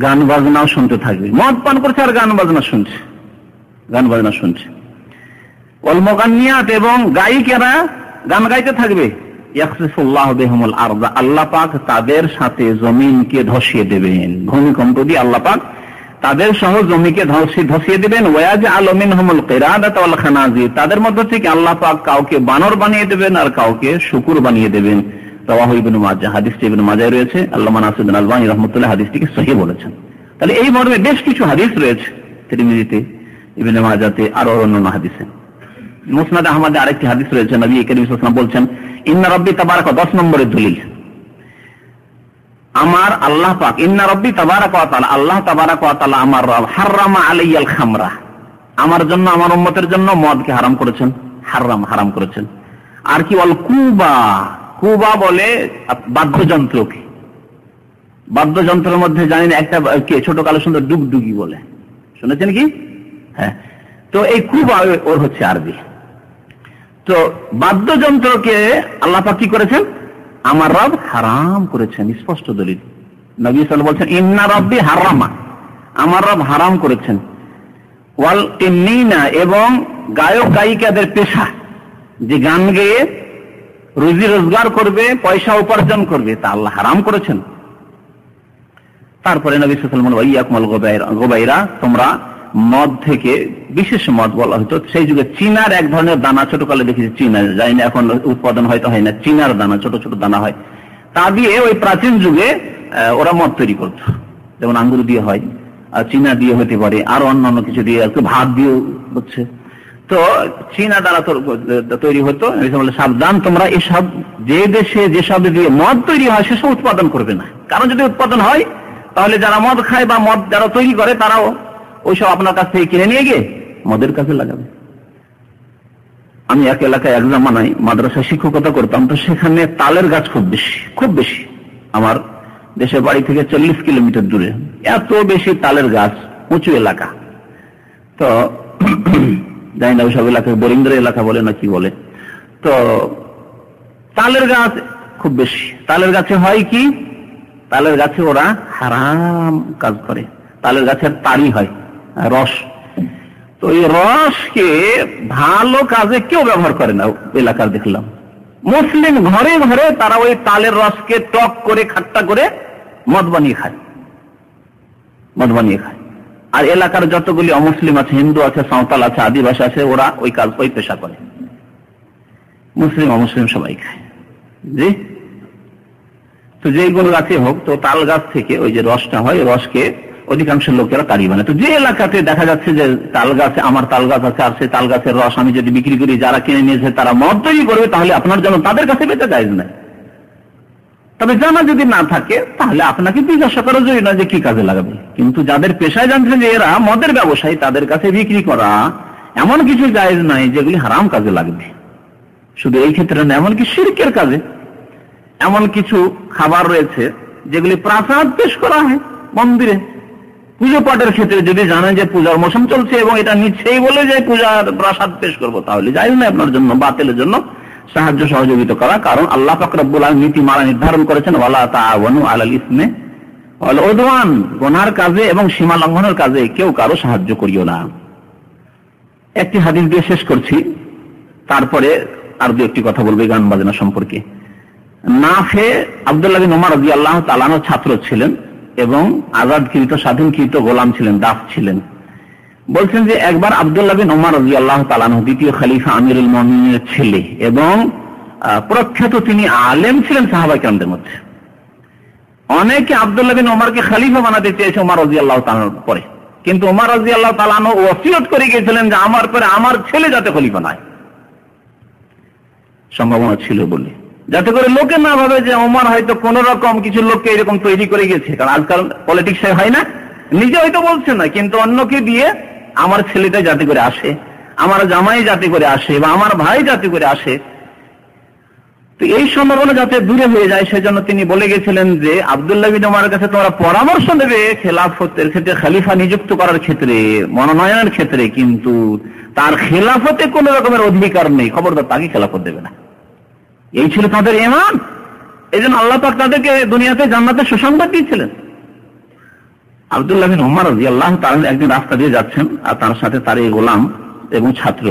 গান বাজনাও শুনতে থাকবে, মদ পান করছে আর গান বাজনা শুনছে, গান বাজনা শুনছে। এবং গায়িকেরা গান গাইতে থাকবে। আল্লাহ পাক তাদের সাথে জমিনকে ধসিয়ে দেবেন, ভূমিকম্প দিয়ে আল্লাহ পাক তাদের সহ জমিকে ধসিয়ে দেবেন। ওয়াজআলু মিনহুমুল কিরাদাতা ওয়াল খানাজির, তাদের মধ্য থেকে আল্লাহ পাক কাউকে বানর বানিয়ে দেবেন আর কাউকে শূকর বানিয়ে দেবেন। রাওয়াহু ইবনে মাজাহ, হাদিসটি ইবনে মাজাহে রয়েছে, আল্লামা নাসিরুদ্দিন আলবানী রাহমাতুল্লাহ হাদিসটিকে সহিহ বলেছেন। তাহলে এই মর্মে বেশ কিছু হাদিস রয়েছে তিরমিজিতে, ইবনে মাজাহতে, আর অন্যান্য হাদিসে। মুসনাদ আহমদে আরেকটি হাদিস রয়েছে, নবী করিম সাল্লাল্লাহু আলাইহি ওয়াসাল্লাম বলছেন ইন্না রাব্বি তাবারাকা, 10 নম্বরের দলিল, আমার আল্লাহ পাক, ইন্না রাব্বি তাবারাকা ওয়া তাআলা, আল্লাহ তাবারাকা ওয়া তাআলা আমার রব, হারামা আলাইয়াল খামরা, আমার জন্য আমার উম্মতের জন্য মদকে হারাম করেছেন, হারাম করেছেন। আর কি বল, কুবা, কুবা বলে বাদ্যযন্ত্রকে, বাদ্যযন্ত্রের মধ্যে জানেন একটা ছোট কালো সুন্দর ডুগডুগি বলে, শুনেছেন কি? হ্যাঁ, তো এই কুবা ওর হচ্ছে আরবি। তো বাদ্যযন্ত্রকে আল্লাহ পাক কি করেছেন, আমার রব হারাম করেছেন, স্পষ্ট দলিল। নবী সাল্লাল্লাহু আলাইহি ওয়াসাল্লাম বলছেন ইন্না রাব্বি হারামা, আমার রব হারাম করেছেন। ওয়াল কিন্নিনা, এবং গায়ক গায়িকাদের পেশা, যে গান গেয়ে রুজি রোজগার করবে, পয়সা উপার্জন করবে, তা আল্লাহ হারাম করেছেন। তারপরে নবী সাল্লাল্লাহু আলাইহি ওয়াসাল্লাম বলেন ইয়াকুমুল গুবাইরা, তোমরা মদ থেকে, বিশেষ মদ বলা হতো সেই যুগে, চীনার এক ধরনের দানা, ছোটকালে দেখেছি চীনা, জানি না এখন উৎপাদন হয়তো হয় না, চীনার দানা, ছোট ছোট দানা হয়, তা দিয়ে ওই প্রাচীন যুগে ওরা মদ তৈরি করত, যেমন আঙ্গুর দিয়ে হয়, আর চীনা দিয়ে হতে পারে, আর অন্যান্য কিছু দিয়ে, একটু ভাত দিয়ে হচ্ছে। তো চীনা দানা তৈরি হতো, সাবধান তোমরা এসব, যে দেশে যেসব দিয়ে মদ তৈরি হয় সেসব উৎপাদন করবে না, কারণ যদি উৎপাদন হয় তাহলে যারা মদ খায় বা মদ যারা তৈরি করে তারাও ওইসব আপনার কাছ থেকে কিনে নিয়ে গিয়ে মদের কাছে লাগাবে। আমি এক এলাকায় এক জামানায় মাদ্রাসা শিক্ষকতা করতাম, তো সেখানে তালের গাছ খুব বেশি, আমার দেশের বাড়ি থেকে 40 কিলোমিটার দূরে এত বেশি তালের গাছ, উঁচু এলাকা। তো জানি না ওইসব এলাকায় বরিন্দ্র এলাকা বলে না কি বলে, তো তালের গাছ খুব বেশি। তালের গাছে হয় কি, তালের গাছে ওরা হারাম কাজ করে, তালের গাছের তারি হয়, রস। তো এই রসকে ভালো কাজে কেউ ব্যবহার করে না এলাকার, দেখলাম মুসলিম ঘরে ঘরে তারা ওই তালের রসকে টক করে খাট্টা করে মদ বানিয়ে খায়। আর এলাকার যতগুলি অমুসলিম আছে, হিন্দু আছে, সাঁওতাল আছে, আদিবাসী আছে, ওরা ওই কাজ ওই পেশা করে। মুসলিম অমুসলিম সবাই খায়। জি, তো যেই কোনো গাছে হোক, তো তাল গাছ থেকে ওই যে রসটা হয়, রসকে অধিকাংশ লোকেরা কারি বানায়। তো যে এলাকাতে দেখা যাচ্ছে যে তাল গাছে, আমার তাল গাছ আছে, আর সেই তাল গাছের রস আমি যদি বিক্রি করি, যারা কিনে নিয়েছে তারা মদ তৈরি করবে, তাহলে আপনার জন্য তাদের কাছে বেচা জায়েজ নাই। তবে জানা যদি না থাকে তাহলে আপনাকে জিজ্ঞাসা করা যায় না যে কি কাজে লাগাবে। কিন্তু যাদের পেশায় জানছে যে এরা মদের ব্যবসায়ী, তাদের কাছে বিক্রি করা এমন কিছু জায়েজ নাই যেগুলি হারাম কাজে লাগবে। শুধু এই ক্ষেত্রে না, এমনকি শিরকের কাজে এমন কিছু খাবার রয়েছে যেগুলি প্রাসাদ পেশ করা হয় মন্দিরে, পুজো পাঠের ক্ষেত্রে যদি জানেন যে পূজার মৌসুম চলছে এবং এটা নিচ্ছেই বলে যে পূজার প্রাসাদ পেশ করবো, তাহলে জায়েজ না আপনার জন্য বাতিলের জন্য সাহায্য সহযোগিতা করা। কারণ আল্লাহ পাক রব্বুল আলামিন নীতিমালা নির্ধারণ করেছেন, ওয়ালা তাআওয়ানু আলাল ইসমি ওয়াল উদওয়ান, গুনার কাজে এবং সীমা লঙ্ঘনের কাজে কেউ কারো সাহায্য করিও না। একটি হাদিস দিয়ে শেষ করছি, তারপরে আর দু একটি কথা বলবো গান বাজনা সম্পর্কে। নাফে আব্দুল্লাহ বিন ওমর রাদিয়াল্লাহু তাআলা আনহু ছাত্র ছিলেন এবং আজাদকৃত স্বাধীনকৃত গোলাম ছিলেন, দাস ছিলেন। বলছেন যে একবার আব্দুল্লাহ বিন ওমর রাদিয়াল্লাহু তাআলা আনহু দ্বিতীয় খলিফা আমিরুল মুমিনিনের ছেলে এবং প্রখ্যাত তিনি আলেম ছিলেন সাহাবায়ে কেরামদের মধ্যে। অনেকে আব্দুল্লাহ বিন ওমরকে খলিফা বানাতে চেয়েছে ওমর রাদিয়াল্লাহু তাআলার পরে, কিন্তু ওমর রাদিয়াল্লাহু তাআলা আনহু ওসিয়ত করে গিয়েছিলেন যে আমার পরে আমার ছেলে যাতে খলিফা নয়, সম্ভাবনা ছিল বলে, যাতে করে লোকে না ভাবে যে ওমর হয়তো কোন রকম কিছু লোককে এরকম তৈরি করে গেছে। কারণ আজকাল পলিটিক্স হয় না, নিজে হয়তো বলছে না, কিন্তু অন্যকে দিয়ে আমার ছেলেটা যাতে করে আসে, আমার জামাই যাতে করে আসে, বা আমার ভাই যাতে করে আসে, তো এই সম্ভাবনা যাতে দূরে হয়ে যায়, সেজন্য তিনি বলে গেছিলেন যে আব্দুল্লাহ বিন ওমরের কাছে তোমরা পরামর্শ নেবে খেলাফতের ক্ষেত্রে, খলিফা নিযুক্ত করার ক্ষেত্রে, মনোনয়নের ক্ষেত্রে, কিন্তু তার খেলাফতে কোন রকমের অধিকার নেই, খবরদার তাকে খেলাফত দেবে না। এই ছিল তাদের ঈমান। এই জন্য আল্লাহ পাক তাদেরকে দুনিয়াতে জান্নাতের সুসংবাদ দিয়েছিলেন। আব্দুল্লাহ বিন ওমর রাদিয়াল্লাহু তাআলা একদিন রাস্তা দিয়ে যাচ্ছেন, আর তার সাথে তার এই গোলাম এবং ছাত্র,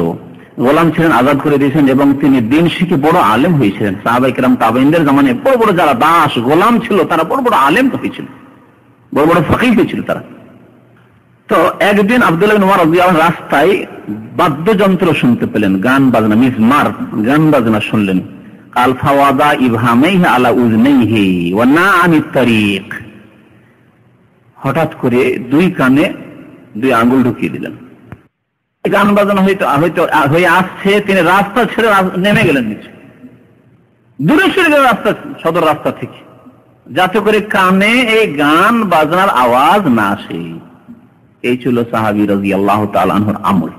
গোলাম ছিলেন আজাদ করে দিয়েছেন এবং তিনি দিন শিখে বড় আলেম হয়েছিলেন। সাহাবায়ে কেরাম তাবেঈনদের জামানায় বড় বড় যারা দাস গোলাম ছিল, তারা বড় বড় আলেম হয়েছিল, বড় বড় ফাকিহ হয়েছিল তারা। তো একদিন আব্দুল্লাহ বিন ওমর রাদিয়াল্লাহু রাস্তায় বাদ্যযন্ত্র শুনতে পেলেন, গান বাজনা, মিজমার, গান বাজনা শুনলেন। কাল ফাওয়াদা ইবহামাইহি আলা উযনাইহি ওয়া নাআমিত তারিক, হঠাৎ করে দুই কানে দুই আঙ্গুল ঢুকিয়ে দিলেন। গান বাজনা হয়ে আসছে, তিনি রাস্তা ছেড়ে নেমে গেলেন নিচে, দূরে সরে গেলেন রাস্তা, সদর রাস্তা থেকে, যাতে করে কানে এই গান বাজনার আওয়াজ না আসে। এই ছিল সাহাবী রাদিয়াল্লাহু তাআলা আনহুর আমল,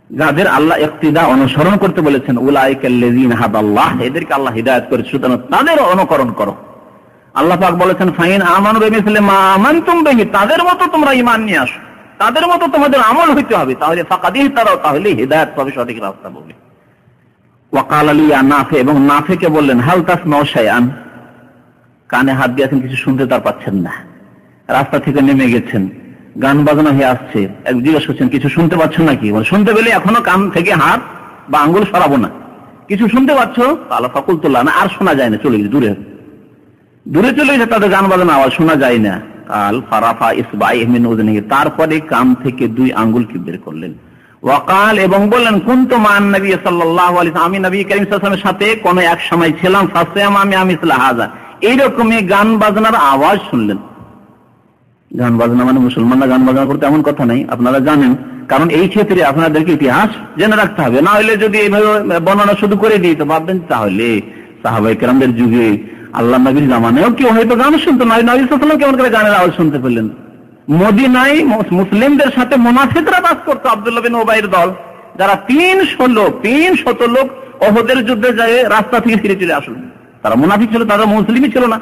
যাদের আল্লাহ ইক্তিদা অনুসরণ করতে বলেছেন। উলাইকাল্লাযীনা হাদাল্লাহ, এদেরকে আল্লাহ হিদায়াত করেছে, সুতরাং তাদের অনুকরণ করো। আল্লাহ পাক বলেছেন ফাইন আমানু বিমিসলি মা আমানতুম বিহি, তাদের মতো তোমরা ঈমান নিয়ে আসো, তাদের মতো তোমাদের আমল হইতে হবে, তাহলে ফাকাদিহ তারাও, তাহলে হিদায়াত পাবে, সঠিক রাস্তা পাবে। ওয়া ক্বালা লি নাফি, এবং নাফিকে বললেন হাল তাসমাউ শাইআন, কানে হাত দিয়েছেন, কিছু শুনতে তার পাচ্ছেন না, রাস্তা থেকে নেমে গেছেন, গান বাজনা হয়ে আসছে, এক জিজ্ঞেস করছেন কিছু শুনতে পাচ্ছেন নাকি? শুনতে পেলে এখনো কান থেকে হাত বা আঙ্গুল সরাবো না, কিছু শুনতে পাচ্ছ? আলা ফাকুলতুল্লাহ, না আর শোনা যায় না, চলে গেছে, দূরে চলে গেছে, তাদের গান বাজনা আওয়াজ শোনা যায় না। কাল ফারাফা ইসবাইহি মিন উযনিহি, তারপরে কান থেকে দুই আঙ্গুলকে বের করলেন। ওয়াকাল, এবং বললেন কুনতু মান নবী সাল্লাল্লাহু আলাইহি ওয়াসাল্লাম, আমি নবী করিম সাল্লাল্লাহু আলাইহি ওয়াসাল্লামের সাথে কোন এক সময় ছিলাম, ফাসিয়াম আমি মিসলা হাযা, এইরকমই গান বাজনার আওয়াজ শুনলেন। গান বাজনা মানে মুসলমানরা গান বাজনা করতে এমন কথা নাই, আপনারা জানেন, কারণ এই ক্ষেত্রে আপনাদেরকে ইতিহাস জেনে রাখতে হবে, না হলে যদি এইভাবে বর্ণনা শুধু করে দিই তো ভাববেন তাহলে সাহাবায়ে কেরামদের যুগে আল্লাহ নবীর জামানায়ও কেউ হয়তো গান শুনতো না, নবী সাল্লাল্লাহু আলাইহি ওয়াসাল্লাম কেমন করে গানের আওয়াজ শুনতে পেলেন? মদিনায় মুসলিমদের সাথে মুনাফিকরা বাস করতো, আব্দুল্লাহ বিন উবাইর দল, যারা 300 লোক ওহদের যুদ্ধে যায় রাস্তা থেকে ফিরে চলে আসলো, তারা মুনাফিক ছিল, তারা মুসলিমই ছিল না।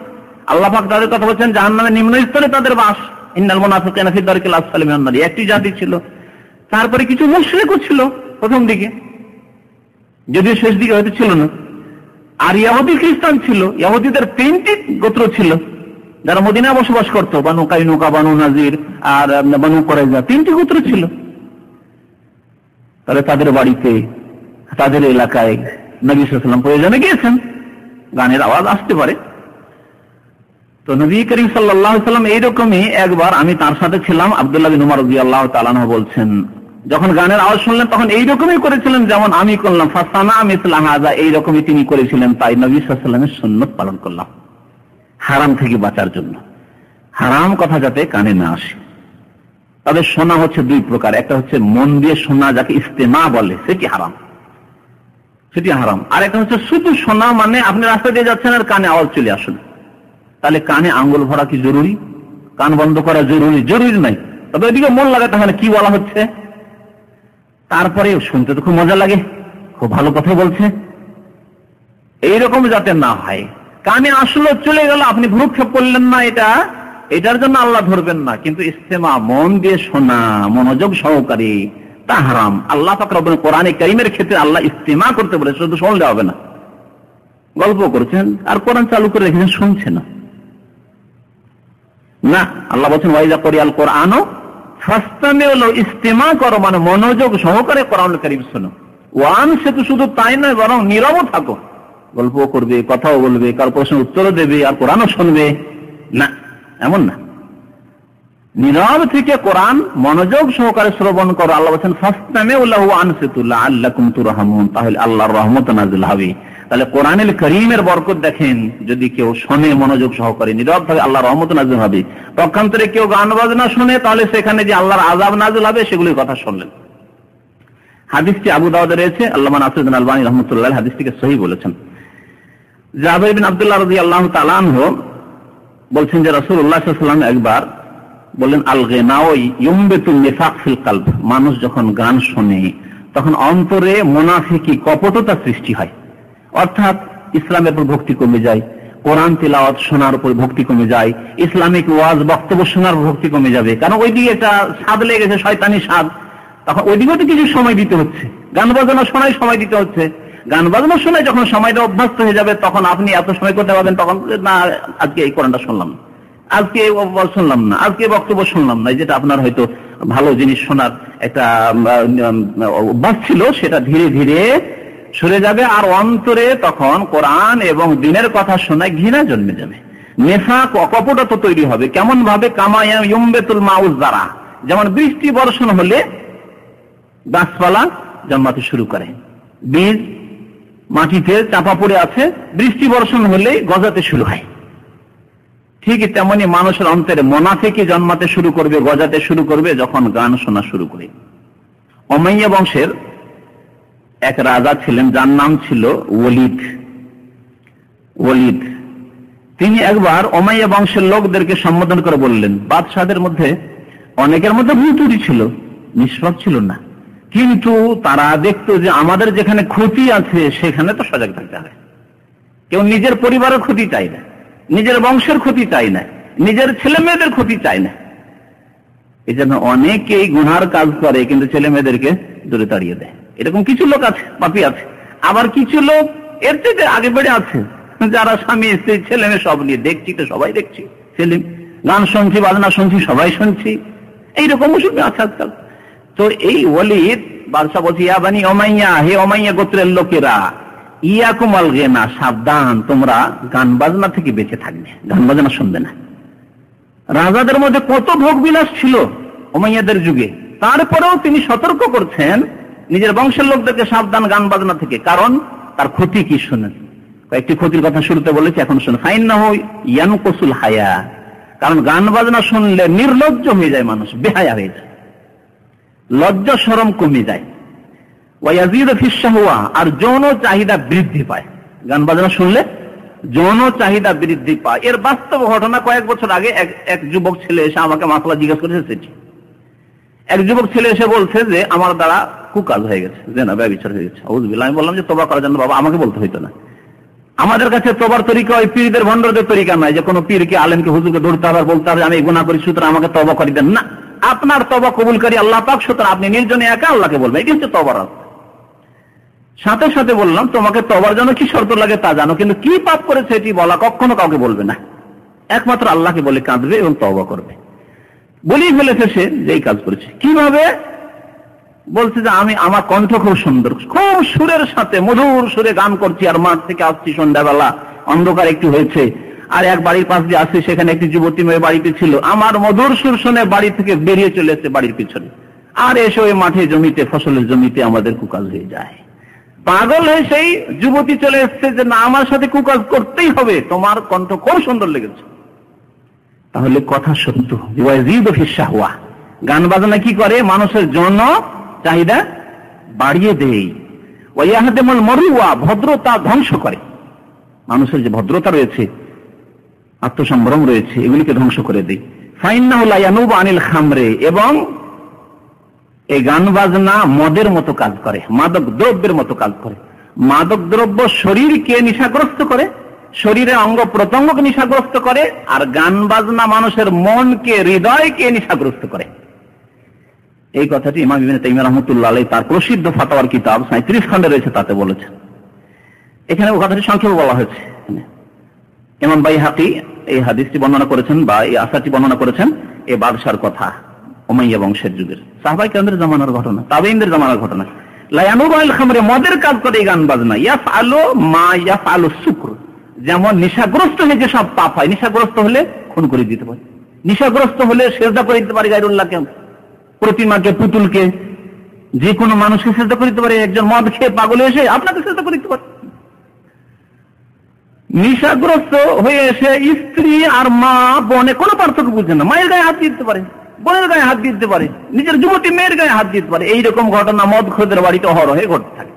আল্লাহ পাক তাদের কথা বলছেন জাহান্নামের নিম্ন স্তরে তাদের বাস, ইন্নাল মুনাফিকিনা ফি দারকিল আসফালি মিনান নার, একটি জাতি ছিল। তারপরে কিছু মুশরিকও ছিল প্রথম দিকে, যদিও শেষ দিকে হয়তো ছিল না। আর ইহুদি খ্রিস্টান ছিল, ইহুদিদের 3টি গোত্র ছিল যারা মদিনায় বসবাস করতো, বানু কাইনুকা, বানু নাজির আর বানু কুরাইজা, 3টি গোত্র ছিল। তাহলে তাদের বাড়িতে, তাদের এলাকায় নবী সাল্লাল্লাহু আলাইহি ওয়াসাল্লাম প্রয়োজনে গিয়েছেন, গানের আওয়াজ আসতে পারে। তো নবী করিম সাল্লাল্লাহু আলাইহি ওয়াসাল্লাম এইরকমই একবার, আমি তার সাথে ছিলাম, আব্দুল্লাহ বিন উমর রাদিয়াল্লাহু তাআলা আনহু বলছেন, যখন গানের আওয়াজ শুনলেন তখন এইরকমই করেছিলেন যেমন আমি করলাম, ফাসানা মিসলা হাযা, এইরকমই তিনি করেছিলেন, তাই নবী সাল্লাল্লাহু আলাইহি ওয়াসাল্লামের সুন্নাত পালন করলাম, হারাম থেকে বাঁচার জন্য। হারাম কথা যাতে কানে না আসে। তবে শোনা হচ্ছে দুই প্রকার, একটা হচ্ছে মন দিয়ে শোনা, যাকে ইস্তেমা বলে, সেটি হারাম, সেটি হারাম। আর একটা হচ্ছে শুধু শোনা, মানে আপনি রাস্তা দিয়ে যাচ্ছেন আর কানে আওয়াজ চলে আসুন, তাহলে কানে আঙ্গুল ভরা কি জরুরি? কান বন্ধ করা জরুরি? জরুরি নাই, তবে ওইদিকে মন লাগে, তাহলে কি বলা হচ্ছে, তারপরে শুনতে তো খুব মজা লাগে, খুব ভালো কথা বলছে, এইরকম যাতে না হয়। কানে আসলো, চলে গেল, আপনি ভ্রুক্ষেপ করলেন না, এটার জন্য আল্লাহ ধরবেন না, কিন্তু ইস্তেমা, মন দিয়ে শোনা, মনোযোগ সহকারে, তা হারাম। আল্লাহ পাক রব্বুল কোরআনে কারীমের ক্ষেত্রে আল্লাহ ইস্তেমা করতে বলে, শুধু শুনলে হবে না। গল্প করছেন আর কোরআন চালু করে রেখেছেন, শুনছে না, না, আল্লাহ বলছেন ওয়াইজা করিয়াল কোরআনও ফাস্তামিউ লাহু, ইস্তেমা করো মানে মনোযোগ সহকারে কোরআনুল কারীম শোনো। ওয়ান সে তো শুধু তাই নয়, বরং নীরবও থাকো, গল্প করবে, কথাও বলবে, কার প্রশ্নের উত্তরও দেবে, আর কোরআনও শুনবে না, এমন না। নীরব থেকে কোরআন মনোযোগ সহকারে শ্রবণ করো। আল্লাহ বলেন ফাস্তামিউ লাহু ওয়ানসিতু লাআল্লাকুম তুরহামুন, তাহলে আল্লাহর রহমত নাযিল হবে। তাহলে কোরআনুল কারীমের বরকত দেখেন, যদি কেউ শোনে মনোযোগ সহকারে, নীরব থাকে, আল্লাহর রহমত নাযিল হবে। পক্ষান্তরে কেউ গান বাজনা শুনে, তাহলে সেখানে যে আল্লাহর আযাব নাযিল হবে, সেগুলির কথা শুনলেন। হাদিসটি আবু দাউদে রয়েছে, আল্লামা নাসিরুদ্দিন আলবানী রাহমাতুল্লাহ হাদিসটিকে সহিহ বলেছেন। জাবের বিন আব্দুল্লাহ রাদিয়াল্লাহু তাআলা আনহু বলছেন যে রাসূলুল্লাহ সাল্লাল্লাহু আলাইহি ওয়াসাল্লাম একবার বললেন, আল গিনাউ ইউমবিতুন নিফাক ফিল কলব, মানুষ যখন গান শোনে তখন অন্তরে মুনাফিকি, কপটতা সৃষ্টি হয়। অর্থাৎ ইসলামের উপর ভক্তি কমে যায়, কোরআন তিলাওয়াত শোনার উপর ভক্তি কমে যায়, ইসলামিক ওয়াজ বক্তব্য শোনার ভক্তি কমে যাবে, কারণ ওইদিকে একটা স্বাদ লেগে গেছে, শয়তানি স্বাদ, তখন ওইদিকেও তো কিছু সময় দিতে হচ্ছে, গান বাজনা শোনায় সময় দিতে হচ্ছে। গান বাজনা শোনায় যখন সময়টা অভ্যস্ত হয়ে যাবে, তখন আপনি এত সময় করতে পারবেন, তখন না, আজকে এই কোরআনটা শুনলাম না, আজকে শুনলাম না, আজকে বক্তব্য শুনলাম না, যেটা আপনার হয়তো ভালো জিনিস শোনার একটা অভ্যাস ছিল, সেটা ধীরে ধীরে সরে যাবে। আর অন্তরে তখন কোরআন এবং দ্বীনের কথা শোনায় ঘৃণা জন্মে যাবে, নেফাক, অকপটতা তৈরি হবে। কেমন ভাবে? কামা ইউমবিতুল মাউজ যারা, যেমন বৃষ্টি বর্ষণ হলে গাছপালা জন্মাতে শুরু করে, বীজ মাটিতে চাপা পড়ে আছে, বৃষ্টি বর্ষণ হলে গজাতে শুরু হয়, ঠিক তেমনি মানুষের অন্তরে মুনাফিকি জন্মাতে শুরু করবে, গজাতে শুরু করবে যখন গান শোনা শুরু করে। উমাইয়া বংশের এক রাজা ছিলেন, যার নাম ছিল ওয়ালিদ। তিনি একবার উমাইয়া বংশের লোকদেরকে সম্বোধন করে বললেন, বাদশাহদের মধ্যে অনেকের মধ্যে ভুল ত্রুটি ছিল, নিষ্পাপ ছিল না, কিন্তু তারা দেখতো যে আমাদের যেখানে ক্ষতি আছে সেখানে তো সজাগ থাকতে হবে। কেউ নিজের পরিবারের ক্ষতি চায় না, নিজের বংশের ক্ষতি চায় না, নিজের ছেলে মেয়েদের ক্ষতি চায় না। এই জন্য অনেকেই গুনার কাজ করে, কিন্তু ছেলে মেয়েদেরকে দূরে তাড়িয়ে দেয়। এরকম কিছু লোক আছে, পাপী আছে। আবার কিছু লোক এর থেকে আগে বেড়ে আছে, যারা স্বামী স্ত্রী ছেলে মেয়ে সব নিয়ে, দেখছি তো সবাই দেখছি, ছেলে গান শুনছি, বাজনা শুনছি, সবাই শুনছি, এইরকম ওষুধ আছে আজকাল। তো এই ওয়ালিদ বাদশাহ বলছি, ইয়া বানি উমাইয়া, হে উমাইয়া গোত্রের লোকেরা, ইয়াকুম আল গিনা, সাবধান, তোমরা গান বাজনা থেকে বেঁচে থাকবে, গান বাজনা শুনবে না। রাজাদের মধ্যে কত ভোগ বিলাস ছিল উমাইয়াদের যুগে, তারপরেও তিনি সতর্ক করছেন নিজের বংশের লোকদেরকে, সাবধান গান বাজনা থেকে, কারণ তার ক্ষতি কি শুনেন। কয়েকটি ক্ষতির কথা শুরুতে বলেছি, এখন শুনে। ফাইন্নাহু ইয়ানকুসুল হায়া, কারণ গান বাজনা শুনলে নির্লজ্জ হয়ে যায় মানুষ, বেহায়া হয়ে যায়, লজ্জা শরম কমে যায়। ওয়ায়াজিদু ফিশ শাহওয়া, আর যৌন চাহিদা বৃদ্ধি পায়। গান বাজনা শুনলে যৌন চাহিদা বৃদ্ধি পায়। এর বাস্তব ঘটনা, কয়েক বছর আগে এক যুবক ছেলে এসে আমাকে মাসলা জিজ্ঞাসা করেছে। সেটি এক যুবক ছেলে এসে বলছে যে আমার দ্বারা কুকাজ হয়ে গেছে, জেনা ব্যভিচার হয়ে গেছে। আউযুবিল্লাহ। আমি বললাম যে তওবা করার জন্য বাবা আমাকে বলতে হইতো না। আমাদের কাছে তওবার তরিকা ওই পীরদের ভণ্ডদের তরিকা নয়, যে কোনো পীরকে আলেমকে হুজুরকে ধরতে হবে আর বলতে হবে আমি গুনাহ করি সুতরাং আমাকে তওবা করে দেন। না, আপনার তওবা কবুলকারী আল্লাহ পাক, সুতরাং আপনি নির্জনে একা আল্লাহকে বলবেন, এটি হচ্ছে তওবার রাস্তা। সাথে সাথে বললাম তোমাকে তওবার জন্য কি শর্ত লাগে তা জানো, কিন্তু কি পাপ করেছে এটি বলা কখনো কাউকে বলবে না, একমাত্র আল্লাহকে বলে কাঁদবে এবং তওবা করবে। বলেই ফেলেছে সে যে এই কাজ করেছে। কিভাবে? বলছে যে আমার কণ্ঠ খুব সুন্দর, খুব সুরের সাথে মধুর সুরে গান করছি, আর মাঠ থেকে আসছি সন্ধ্যাবেলা, অন্ধকার একটু হয়েছে, আর এক বাড়ির পাশ দিয়ে আসছি, সেখানে একটি যুবতী মেয়ে বাড়িতে ছিল, আমার মধুর সুর শুনে বাড়ি থেকে বেরিয়ে চলে এসেছে বাড়ির পিছনে, আর এসে ওই মাঠে জমিতে, ফসলের জমিতে আমাদের কুকাজ হয়ে যায়। পাগল হয়ে সেই যুবতী চলে এসছে যে না, আমার সাথে কুকাজ করতেই হবে, তোমার কণ্ঠ খুব সুন্দর লেগেছে। তাহলে কথা সত্য, গান বাজনা কি করে? মানুষের জন্য চাহিদা বাড়িয়ে দেয়। ওয়াহদেমুল মরুয়া, ভদ্রতা ধ্বংস করে। মানুষের যে ভদ্রতা রয়েছে, আত্মসম্ভ্রম রয়েছে, এগুলিকে ধ্বংস করে দেয়। ফাইন্নাহু লা ইয়ানুবু আনিল খামরে, এবং এই গান বাজনা মদের মতো কাজ করে, মাদক দ্রব্যের মতো কাজ করে। মাদক দ্রব্য শরীরকে নেশাগ্রস্ত করে, শরীরের অঙ্গ প্রত্যঙ্গকে নেশাগ্রস্ত করে, আর গান বাজনা মানুষের মনকে, হৃদয়কে নেশাগ্রস্ত করে। এই কথাটি ইমাম ইবনে তাইমিয়া রাহমাতুল্লাহ আলাইহি তার প্রসিদ্ধ ফাতাওয়ার কিতাব 37 খণ্ডে রয়েছে, তাতে বলেছেন। এখানে ও কথাটি সংক্ষেপে বলা হয়েছে। ইমাম বাইহাকি এই হাদিসটি বর্ণনা করেছেন, বা এই আসারটি বর্ণনা করেছেন এই বাদশার কথা, উমাইয়া বংশের যুগের, সাহাবায়ে কেরামদের জামানার ঘটনা, তাবেঈনদের জামানার ঘটনা। লা ইয়ানুবু আনিল খামরে, মদের কাজ করে এই গান বাজনা। ইয়াফআলু মা ইয়াফআলু শুকর, যেমন নেশাগ্রস্ত হয়ে যে সব পাপ হয়, নেশাগ্রস্ত হলে খুন করে দিতে পারে, নেশাগ্রস্ত হলে সিজদা করে দিতে পারে গায়রুল্লাহকে, প্রতিমাকে, পুতুলকে, যে কোনো মানুষকে সিজদা করে দিতে পারে। একজন মদ খেয়ে পাগল এসে আপনাকে সিজদা করে দিতে পারে। নেশাগ্রস্ত হয়ে এসে স্ত্রী আর মা বোনে কোনো পার্থক্য বুঝে না, মায়ের গায়ে হাত দিতে পারে, বোনের গায়ে হাত দিতে পারে, নিজের যুবতী মেয়ের গায়ে হাত দিতে পারে। এইরকম ঘটনা মদ খোরদের বাড়িতে অহরহে ঘটতে থাকে।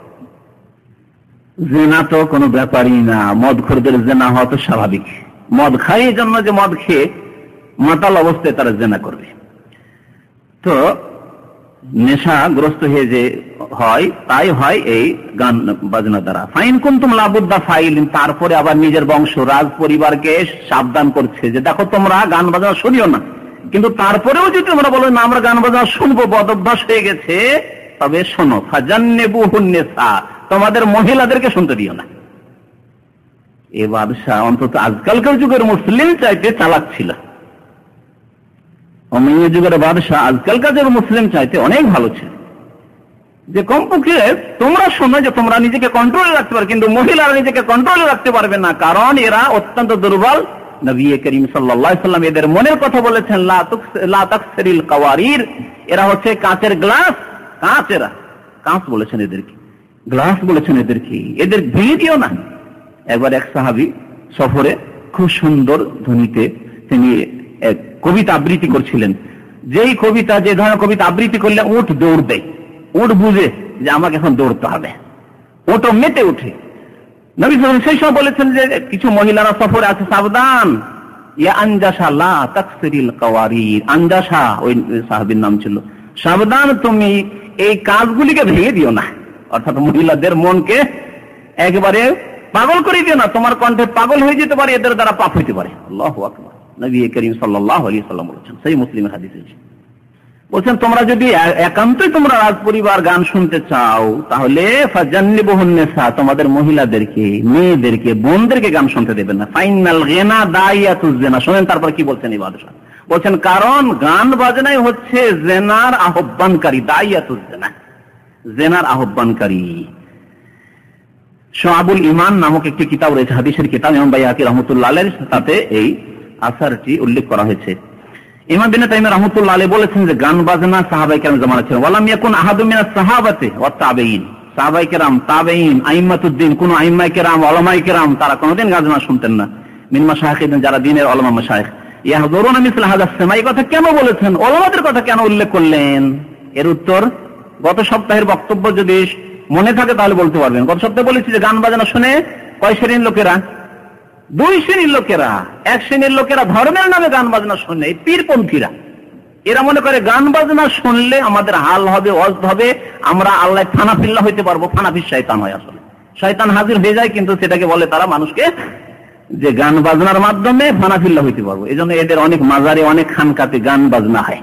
জেনা তো কোনো ব্যাপারই না, মদ খোরদের জেনা হওয়া তো স্বাভাবিক। মদ খায় এই জন্য যে মদ খেয়ে মাতাল অবস্থায় তারা জেনা করবে। তো নেশাগ্রস্ত হয়ে যে হয়, তাই হয় এই গান বাজনা দ্বারা। ফাইন কুনতুম লাবুদ্দা ফাইলিন, তারপরে আবার নিজের বংশ, রাজ পরিবারকে সাবধান করছে যে দেখো তোমরা গান বাজনা শুনিও না, কিন্তু তারপরেও যদি তোমরা বলো না আমরা গান বাজনা শুনবো, বদ অভ্যাস হয়ে গেছে, তবে শোনো, ফাজান্নিবুহুন নিসা, তোমাদের মহিলাদেরকে শুনতে দিও না। এ বাদশা অন্তত আজকালকার যুগের মুসলিম চাইতে চালাক ছিল। উমাইয়া যুগের বাদশা আজকালকার যুগের মুসলিম চাইতে অনেক ভালো ছিল, যে কমপক্ষে তোমরা শোনো যে তোমরা নিজেকে কন্ট্রোলে রাখতে পারো, কিন্তু মহিলারা নিজেকে কন্ট্রোলে রাখতে পারবে না, কারণ এরা অত্যন্ত দুর্বল। নবী করিম সাল্লাল্লাহু আলাইহি ওয়াসাল্লাম এদের মনের কথা বলেছেন, লা তাকসিরিল কাওয়ারির, এরা হচ্ছে কাঁচের গ্লাস, কাঁচেরা, কাঁচ বলেছেন এদেরকে, গ্লাস বলেছেন এদেরকে, এদের ভেঙে দিও না। একবার এক সাহাবী সফরে খুব সুন্দর ধ্বনিতে তিনি এক কবিতা আবৃত্তি করছিলেন। যেই কবিতা, যে ধরনের কবিতা আবৃত্তি করলে উট দৌড় দেয়, উট বুঝে যে আমাকে এখন দৌড়তে হবে, উটও মেতে উঠে। নবী সাল্লাল্লাহু আলাইহি ওয়াসাল্লাম সেই সময় বলেছেন যে কিছু মহিলারা সফরে আছে, সাবধান, ইয়া আনজাসা লা তাকসিরিল কাওয়ারির, আনজাসা ওই সাহাবীর নাম ছিল, সাবধান তুমি এই কাজগুলিকে ভেঙে দিও না, অর্থাৎ মহিলাদের মনকে একেবারে পাগল করে দিও না, তোমার কণ্ঠে পাগল হয়ে যেতে পারে, এদের দ্বারা পাপ হইতে পারে। আল্লাহু আকবার। নবী করিম সাল্লাল্লাহু আলাইহি ওয়াসাল্লাম বলেছেন, সেই মুসলিমের হাদিসে বলছেন তোমরা যদি একান্তই তোমরা রাজ পরিবার গান শুনতে চাও, তাহলে ফাজান্নিবুহুন নিসা, তোমাদের মহিলাদেরকে, মেয়েদেরকে, বোনদেরকে গান শুনতে দেবেন না। ফাইনাল গিনা দাইয়াতুজ জিনা, শুনেন তারপর কি বলছেন এই বাদশা, বলছেন কারণ গান বাজনাই হচ্ছে জেনার আহ্বানকারী, দাইয়াতুজ জিনা, জেনার আহ্বানকারী। শুআবুল ঈমান নামক একটি কিতাব রয়েছে, হাদিসের কিতাব, ইমাম বাইহাকি রাহমাতুল্লাহ আলাইহি, তাতে এই আসারটি উল্লেখ করা হয়েছে। ইমাম ইবনে তাইমিয়া রাহমাতুল্লাহ আলাইহি বলেছেন যে গান বাজনা সাহাবায়ে কেরাম জামানা ছিল, ওয়ালাম ইয়াকুন আহাদুম মিনাস সাহাবাতি ওয়াত তাবেঈন, সাহাবায়ে কেরাম, তাবেঈন, আইম্মাতুদ্দিন, কোন আইম্মায়ে কেরাম, উলামায়ে কেরাম, তারা কোনদিন গান বাজনা শুনতেন না। মিন মাশায়েখিন, যারা দ্বীনের উলামা মাশায়েখ, ইয়াহযুরুনা মিসলা হাযা সামাই, কথা কেন বলেছেন, উলামাদের কথা কেন উল্লেখ করলেন? এর উত্তর গত সপ্তাহের বক্তব্য যদি মনে থাকে তাহলে বলতে পারবেন। গত সপ্তাহে বলেছি যে গান বাজনা শুনে কয় শ্রেণীর লোকেরা? দুই শ্রেণীর লোকেরা। এক শ্রেণীর লোকেরা ধর্মের নামে গান বাজনা শুনে, পীরপন্থীরা, এরা মনে করে গান বাজনা শুনলে আমাদের হাল হবে, ওয়াজ হবে, আমরা আল্লাহ ফানাফিল্লাহ হইতে পারবো। ফানাফির শয়তান হয়, আসলে শয়তান হাজির হয়ে যায়, কিন্তু সেটাকে বলে তারা মানুষকে যে গান বাজনার মাধ্যমে ফানাফিল্লাহ হইতে পারবো। এই জন্য এদের অনেক মাজারে, অনেক খানকাতে গান বাজনা হয়,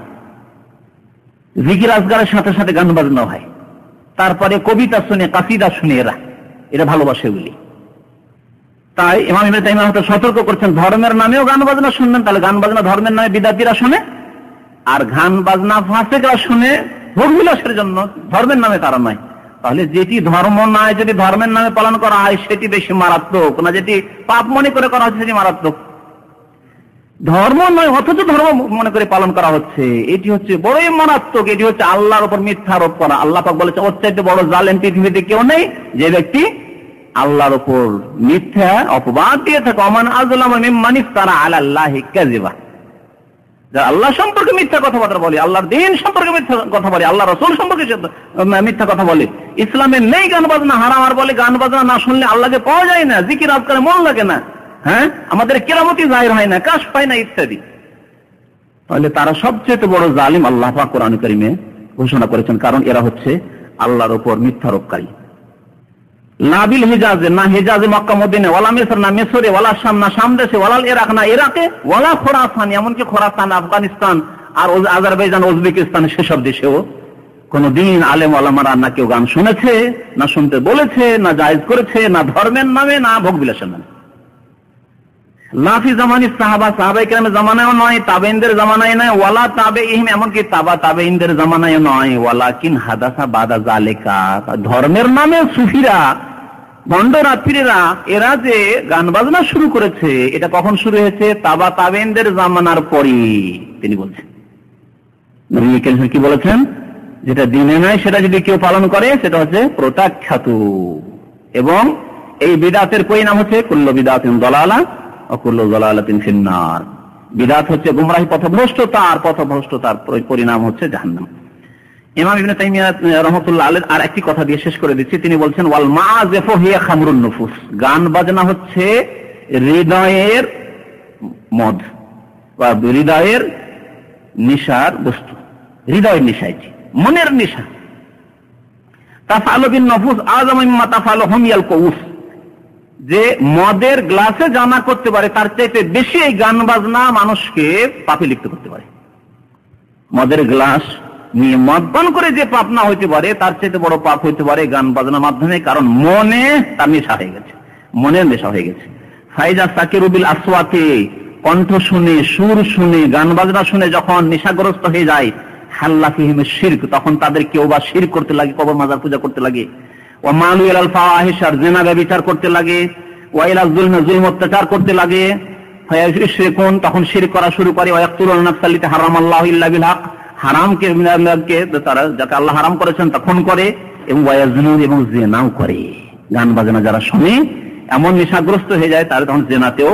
জিকির আজগারের সাথে সাথে গান বাজনা হয়, তারপরে কবিতা শুনে, কাসিদা শুনে এরা ভালোবাসে বলি। তাই ইমাম ইবনে তাইমিয়া হয়তো সতর্ক করছেন, ধর্মের নামেও গান বাজনা শুনবেন, তাহলে গান বাজনা ধর্মের নামে বিদাতিরা শুনে, আর গান বাজনা ফাসিকরা শুনে ভোগবিলাসের জন্য, ধর্মের নামে তারা নয়। তাহলে যেটি ধর্ম নয় যদি ধর্মের নামে পালন করা হয় সেটি বেশি মারাত্মক না যেটি পাপ মনে করে করা হচ্ছে সেটি মারাত্মক? ধর্ম নয় অথচ ধর্ম মনে করে পালন করা হচ্ছে, এটি হচ্ছে বড়ই মারাত্মক। এটি হচ্ছে আল্লাহর উপর মিথ্যা আরোপ করা। আল্লাহ পাক বলেছে ওর চাইতে বড় জালেম পৃথিবীতে কেউ নেই, যে ব্যক্তি আল্লাহর উপর মিথ্যা অপবাদ দিয়ে থাকে। ওমান আযলামু মিম্মান ইফতারা আলাল্লাহি কাযিবা, যারা আল্লাহ সম্পর্কে মিথ্যা কথাবার্তা বলে, আল্লাহর দ্বীন সম্পর্কে মিথ্যা কথা বলে, আল্লাহ রাসূল সম্পর্কে মিথ্যা কথা বলে, ইসলামে নেই গান বাজনা, হারাম, আর বলে গান বাজনা না শুনলে আল্লাহকে পাওয়া যায় না, জিকির আজকাল মন লাগে না, হ্যাঁ আমাদের কেরামতি জাহির হয় না, কাশ পায় না ইত্যাদি। তাহলে তারা সবচেয়ে বড় জালিম আল্লাহ পাক কোরআন কারীমে ঘোষণা করেছেন, কারণ এরা হচ্ছে আল্লাহর উপর মিথ্যারোপকারী। নাবিল হিজাজে, না হেজাজে মক্কা মদিনা, ওয়ালা মিসর, না মিসরে, ওয়ালা শাম, না শাম দেশে, ওয়ালাল ইরাক, না ইরাকে, ওয়ালা খোরাসান, এমনকি খোরাসান, আফগানিস্তান আর আজারবাইজান, উজবেকিস্তান, সেসব দেশেও কোনদিন আলেম ওলামারা না কেউ গান শুনেছে, না শুনতে বলেছে, না জায়েজ করেছে, না ধর্মের নামে, না ভোগবিলাসের নামে। লাফি জামানি সাহাবা, সাহাবায়ে কেরামের জামানায়ও নয়, তাবেঈনদের জামানায় নয়, ওয়ালা তাবেঈহিম, এমনকি তাবেঈনদের জামানায় নয়, ওয়ালাকিন হাদাসা বাদা যালিকা। ধর্মের নামে সুফিরা, ভণ্ডরাত্রীরা, এরা যে গান বাজনা শুরু করেছে, এটা কখন শুরু হয়েছে? তাবেঈনদের জামানার পরই। তিনি বলছেন, নবী করিম কি বলেছেন? যেটা দিনে নয় সেটা যদি কেউ পালন করে সেটা হচ্ছে প্রত্যাখ্যাত, এবং এই বিদআতের পরিণাম হচ্ছে কুল্লু বিদআতিন দালালা ওয়া কুল্লু দালালাতিন ফিন্নার। বিদআত হচ্ছে গুমরাহি, পথভ্রষ্টতা, আর পথভ্রষ্টতার পরিণাম হচ্ছে জাহান্নাম। ইমাম ইবনে তাইমিয়া রাহমাতুল্লাহ আলাইহি আর একটি কথা দিয়ে শেষ করে দিচ্ছি। তিনি বলছেন ওয়াল মাআযিফু হিয়া খামরুন নুফুস, গান বাজনা হচ্ছে হৃদয়ের মদ বা হৃদয়ের নেশার বস্তু, হৃদয়ের নেশা, এটি মনের নেশা। তাফআলু বিন নুফুস আযম মিম্মা তাফআলু হুমিয়াল কউস, যে মদের গ্লাসে জানা করতে পারে তার চাইতে বেশি এই গান বাজনা মানুষকে পাপে লিপ্ত করতে পারে। মদের গ্লাস নিয়ে মদ পান করে যে পাপ না হইতে পারে তার চাইতে বড় পাপ হইতে পারে গান বাজনার মাধ্যমে, কারণ মনে তার নেশা হয়ে গেছে, মনের নেশা হয়ে গেছে। ফাইজা সাকিরু বিল আসওয়াতি, কণ্ঠ শুনে, সুর শুনে, গান বাজনা শুনে যখন নেশাগ্রস্ত হয়ে যায়, হাল্লা ফিহিম শিরক, তখন তাদের কেউ বা শিরক করতে লাগে, কবর মাজার পূজা করতে লাগে, ওয়া মালু ইলাল ফাওয়াহিশ, জিনা ব্যভিচার করতে লাগে, ওয়া ইলা যুলম, যুলম অত্যাচার করতে লাগে, ফায়াশরিকুন, তখন শিরক করা শুরু করে, ওয়া ইয়াকতুলুন নাফসাল্লাতি হারামাল্লাহু ইল্লা বিল হক, হারামকে তারা যাকে আল্লাহ হারাম করেছেন তা খুন করে, এবং ওয়ায়াজনুন, এবং জিনাও করে। গান বাজনা যারা শুনে এমন নেশাগ্রস্ত হয়ে যায় তারা তখন জিনাতেও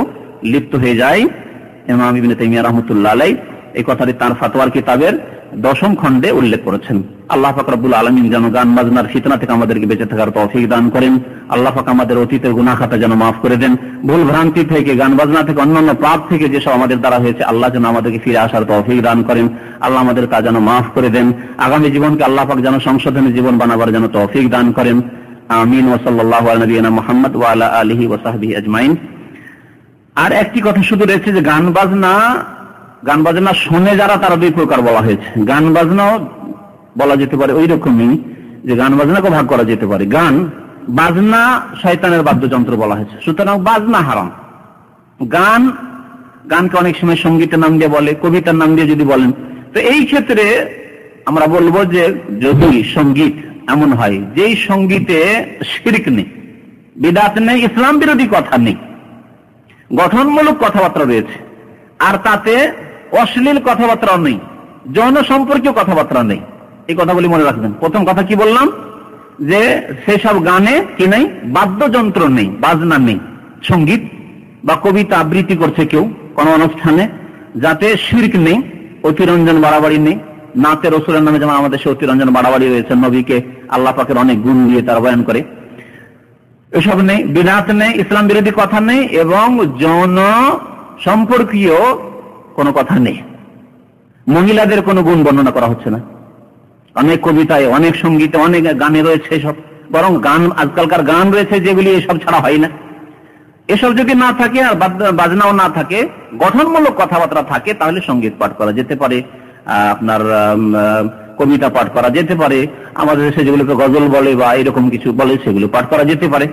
লিপ্ত হয়ে যায়। ইমাম ইবনে তাইমিয়া রাহমাতুল্লাহ আলাইহি এই কথাটি তার ফাতোয়ার কিতাবের 10ম খণ্ডে উল্লেখ করেছেন। আল্লাহ পাক রব্বুল আলামিন যেন গান বাজনার ফিতনা থেকে আমাদেরকে বেঁচে থাকার তৌফিক দান করেন। আল্লাহ পাক আমাদের অতীতের গুনাহ খাতা যেন মাফ করে দেন। ভুল ভ্রান্তি থেকে, গান বাজনা থেকে, অন্যান্য পাপ থেকে যেসব আমাদের দ্বারা হয়েছে, আল্লাহ যেন আমাদেরকে ফিরে আসার তৌফিক দান করেন। আল্লাহ আমাদের তা যেন মাফ করে দেন। আগামী জীবনকে আল্লাহ পাক যেন সংশোধনের জীবন বানাবার যেন তৌফিক দান করেন। আমিন। ওয়া সাল্লাল্লাহু আলা নবিয়িনা মুহাম্মদ ওয়া আলা আলিহি ওয়া সাহবিহি আজমাইন। আর একটি কথা শুধু রয়েছে যে গান বাজনা শুনে যারা, তারা দুই প্রকার বলা হয়েছে। গান বাজনাও বলা যেতে পারে ওই রকমই, যে গান বাজনাকে ভাগ করা যেতে পারে। গান বাজনা শয়তানের বাদ্যযন্ত্র বলা হয়েছে, সুতরাং বাজনা হারাম। গানকে অনেক সময় সঙ্গীতের নাম দিয়ে বলে, কবিতার নাম দিয়ে যদি বলেন, তো এই ক্ষেত্রে আমরা বলবো যে যদি সঙ্গীত এমন হয় যেই সঙ্গীতে শিরক নেই, বিদআত নেই, ইসলাম বিরোধী কথা নেই, গঠনমূলক কথাবার্তা রয়েছে, আর তাতে অশ্লীল কথাবার্তা নেই, যৌন সম্পর্কীয় কথাবার্তা নেই, এই কথাগুলি মনে রাখবেন। প্রথম কথা কি বললাম? যে সেসব গানে কি নেই? বাদ্যযন্ত্র নেই, বাজনা নেই। সঙ্গীত বা কবিতা আবৃত্তি করছে কেউ কোন অনুষ্ঠানে, যাতে শিরক নেই, অতিরঞ্জন বাড়াবাড়ি নেই, নাতে রসুলের নামে যেমন আমাদের সে অতিরঞ্জন বাড়াবাড়ি রয়েছে, নবীকে আল্লাহ পাকের অনেক গুণ দিয়ে তারা বয়ান করে, এসব নেই। বিদআত নেই, ইসলাম বিরোধী কথা নেই, এবং যৌন সম্পর্কীয় কোনো কথা নেই। মহিলাদের কোনো গুণ বর্ণনা করা হচ্ছে না। অনেক কবিতায়, অনেক সঙ্গীতে, অনেক গানে রয়েছে এসব। বরং গান, আজকালকার গান রয়েছে যেগুলি এসব ছাড়া হয় না। এসব যদি না থাকে, আর বাজনাও না থাকে, গঠনমূলক কথাবার্তা থাকে, তাহলে সঙ্গীত পাঠ করা যেতে পারে, আপনার কবিতা পাঠ করা যেতে পারে, আমাদের দেশে যেগুলোকে গজল বলে বা এরকম কিছু বলে সেগুলো পাঠ করা যেতে পারে।